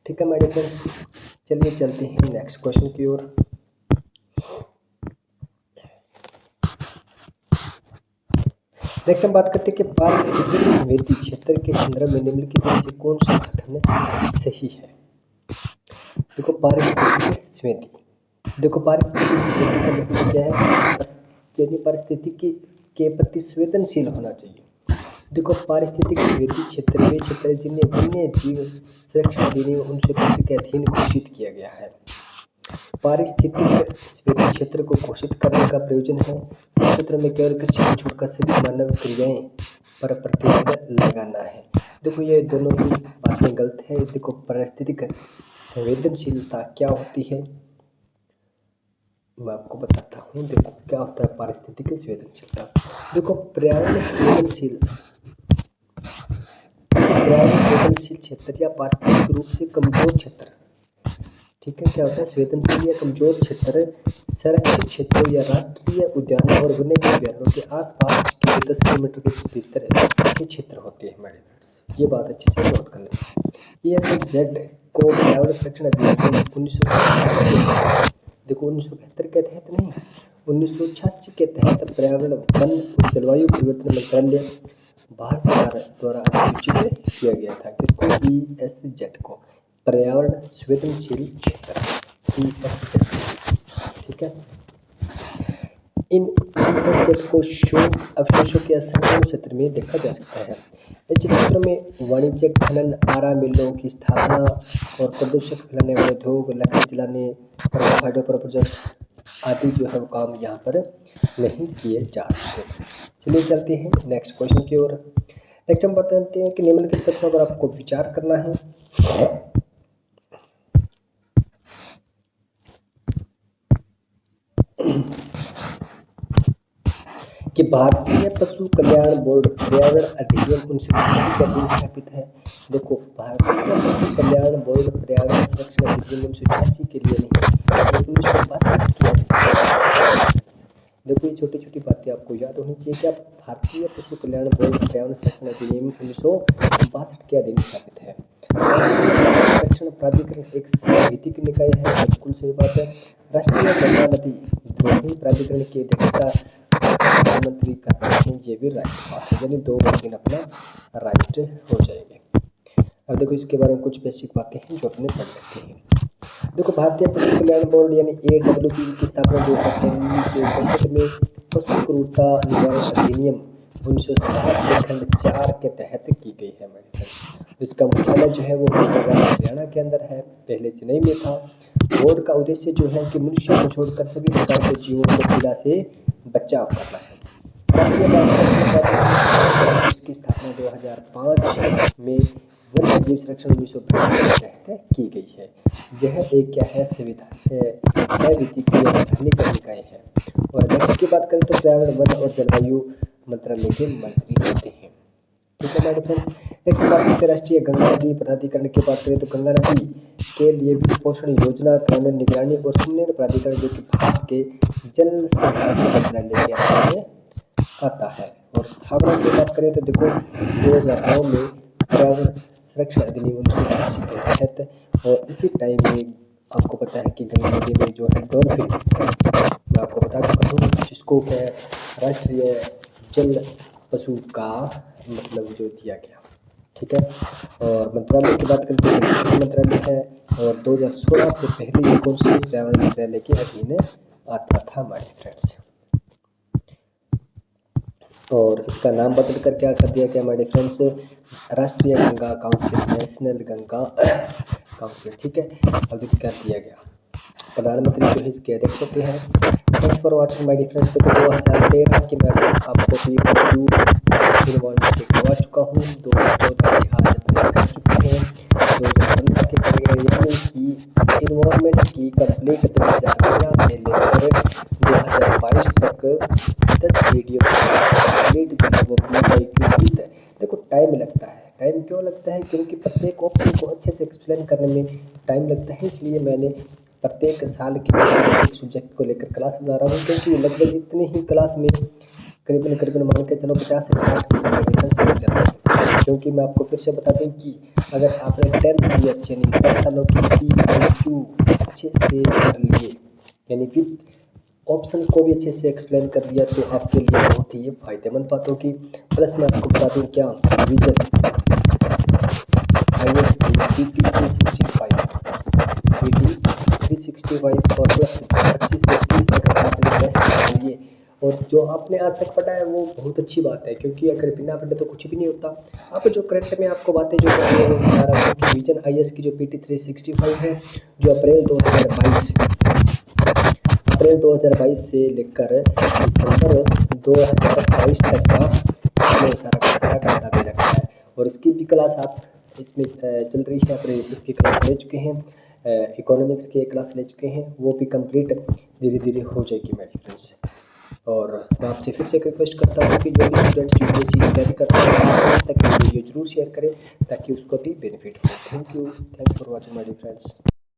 ठीक है मेरे फ्रेंड्स, चलिए चलते हैं नेक्स्ट क्वेश्चन की ओर। नेक्स्ट हम बात करते हैं कि पारिस्थितिक संवेदी क्षेत्र के संदर्भ में निम्नलिखित में से कौन सा कथन सही है। देखो, पारिस्थितिक संवेदी, देखो पारिस्थितिक संवेदी का मतलब क्या है, पारिस्थितिकी के प्रति संवेदनशील होना चाहिए। देखो, पारिस्थितिक संवेदी क्षेत्र वे क्षेत्र जिन्हें वन्य जीव सुरक्षा अधिनियम 1975 के अधीन घोषित किया गया है। पारिस्थितिक संवेदी क्षेत्र को घोषित करने का प्रयोजन है क्षेत्र में केवल कृषि को छोड़कर सभी मानव क्रियाएं पर प्रतिबंध लगाना है। देखो, ये दोनों ही बातें गलत है। देखो, पारिस्थितिक संवेदनशीलता क्या होती है मैं आपको बताता हूँ। देखो क्या होता है पारिस्थितिक संवेदनशीलता। देखो, पर्यावरण संवेदनशील क्षेत्र या पारिस्थितिक रूप से कमजोर क्षेत्र, ठीक है, क्या होता है संवेदनशील या कमजोर क्षेत्र संरक्षित क्षेत्रों या राष्ट्रीय उद्यानों और वन्य जीव अभयारण्यों के आसपास के 10 किलोमीटर के भीतर के क्षेत्र होते हैं। मेरे फ्रेंड्स, ये बात अच्छे से नोट कर लें। EFZ को पर्यावरण संरक्षण अधिनियम 1975, देखो 1975 के तहत नहीं, 1986 के तहत पर्यावरण वन और जलवायु परिवर्तन मंत्रालय भारत सरकार द्वारा अधिसूचित किया गया था। किसको? ESZ को, पर्यावरण संवेदनशील क्षेत्र, ESZ, ठीक है। इन ESZ को शोध अवशेषों के असंख्य क्षेत्र में देखा जा सकता है। इस क्षेत्रों में वाणिज्यिक खनन, आरा मिलों की स्थापना और प्रदूषक फैलाने वाले उद्योग, लकड़ी जलाने और हाइड्रो पावर प्रोजेक्ट आदि जो है वो काम यहाँ पर नहीं किए जा सकते। चलिए चलते हैं नेक्स्ट क्वेश्चन की ओर। नेक्स्ट हम बताते हैं कि निम्नलिखित कथनों पर आपको विचार करना है। कि भारतीय पशु कल्याण बोर्ड पर्यावरण अधिनियम 1980 के अधीन स्थापित है। देखो, भारतीय पशु कल्याण बोर्ड पर्यावरण संरक्षण अधिनियम 1980 के लिए नहीं, 1962 के। देखो, ये छोटी छोटी बातें आपको याद होनी चाहिए। क्या भारतीय पशु कल्याण बोर्ड पर्यावरण संरक्षण अधिनियम 1962 के अधीन स्थापित है। राष्ट्रीय पर्यावरण संरक्षण प्राधिकरण एक सांविधिक निकाय है, बिल्कुल सही बात है। राष्ट्रीय गंगा नदी द्रोही प्राधिकरण की अध्यक्षता प्रधानमंत्री कर रहे हैं, ये भी राइट है, यानी 2 अपना राइट हो जाएंगे। अब देखो इसके बारे में कुछ बेसिक बातें हैं जो अपने पढ़ लेते हैं। देखो भारतीय पशु कल्याण बोर्ड यानी AWB की स्थापना जो है 1965 में पशु क्रूरता निवारण अधिनियम 1960 के खंड 4 के तहत की गई है मेरे फ्रेंड्स। इसका मुख्यालय जो है वो हरियाणा के अंदर है, पहले चेन्नई में था। बोर्ड का उद्देश्य जो है कि मनुष्य को छोड़कर सभी प्रकार के जीवों को पीड़ा से बचाव करना है। राष्ट्रीय की स्थापना 2005 में वन्य जीव संरक्षण 1992 के तहत की गई है। यह एक क्या है सविधिक निकाय है। और नेक्स्ट की बात करें तो पर्यावरण वन और जलवायु मंत्रालय के मंत्री होते हैं। ठीक है हमारे फ्रेंड्स। नेक्स्ट बात करते हैं राष्ट्रीय गंगा नदी प्राधिकरण की बात करें तो गंगा नदी के लिए वित्त पोषण योजना कानून निगरानी और सुन्नर प्राधिकरण जो कि भारत के जल संसाधन मंत्रालय के अंतर्गत में आता है। और स्थापना की बात करें तो देखो 2009 में पर्यावरण संरक्षण अधिनियम 1980 के तहत। और इसी टाइम में आपको पता है कि गंगा नदी में जो है डॉल्फिन, मैं आपको बता चुका हूँ, जिसको क्या राष्ट्रीय जल पशु का मतलब जो दिया गया। ठीक है। और मंत्रालय की बात करें तो मंत्रालय है और 2016 से पहले ये कौन सी पर्यावरण मंत्रालय के अधीन आता था हमारे फ्रेंड्स। और इसका नाम बदल कर क्या कर दिया गया हमारे फ्रेंड्स, राष्ट्रीय Ganga council, national Ganga council. ठीक है। अब क्या दिया गया, प्रधानमंत्री जो है इसके अध्यक्ष होते हैं। Thanks for watching my dear friends. तो 2013 की मैं आपको इन्वायरमेंट करवा चुका हूँ, 2014 की आज अपने कर चुके हैं, 2015 के यानी कि इन्वायरमेंट की कंप्लीट 2013 से लेकर 2022 तक 10 वीडियो कंप्लीट जो है वो PYQ है। देखो टाइम लगता है, टाइम क्यों लगता है, क्योंकि प्रत्येक ऑप्शन को अच्छे से एक्सप्लेन करने में टाइम लगता है। इसलिए मैंने प्रत्येक साल के एक सब्जेक्ट को लेकर क्लास बना रहा हूँ, क्योंकि लगभग इतनी ही क्लास में करीबन मान के चलो 50 से 60 डिफरेंस लग जाता है। क्योंकि मैं आपको फिर से बता दूं कि अगर आपने 10 ईयर्स यानी 10 सालों की PYQ अच्छे से कर लिए, यानी फिर ऑप्शन को भी अच्छे से एक्सप्लेन कर लिया, तो आपके लिए बहुत ही फायदेमंद बात होगी। प्लस मैं आपको बता दूं क्या विजन IAS की PT 365 और प्लस 25 से 30 तक आपने बेस्ट कर लिए। और जो आपने आज तक पढ़ा है वो बहुत अच्छी बात है, क्योंकि अगर बिना पढ़े तो कुछ भी नहीं होता। आप जो करंट में आपको बातें जो कर रही है वो बता रहा हूँ कि विजन IAS की जो PT 365 है, जो अप्रैल 2022 से लेकर दिसंबर 2022 तक का सारा डाटा दे रखा है। और इसकी भी क्लास आप इसमें चल रही है, अपने इसकी क्लास ले चुके हैं, इकोनॉमिक्स की क्लास ले चुके हैं, वो भी कंप्लीट धीरे धीरे हो जाएगी मेरे फ्रेंड्स। और मैं आपसे फिर से एक रिक्वेस्ट करता हूँ कि जो भी स्टूडेंट्स UPSC की तैयारी कर सकते हैं तक वीडियो जरूर शेयर करें ताकि उसको भी बेनिफिट हो। Thank you, thanks for watching my dear friends.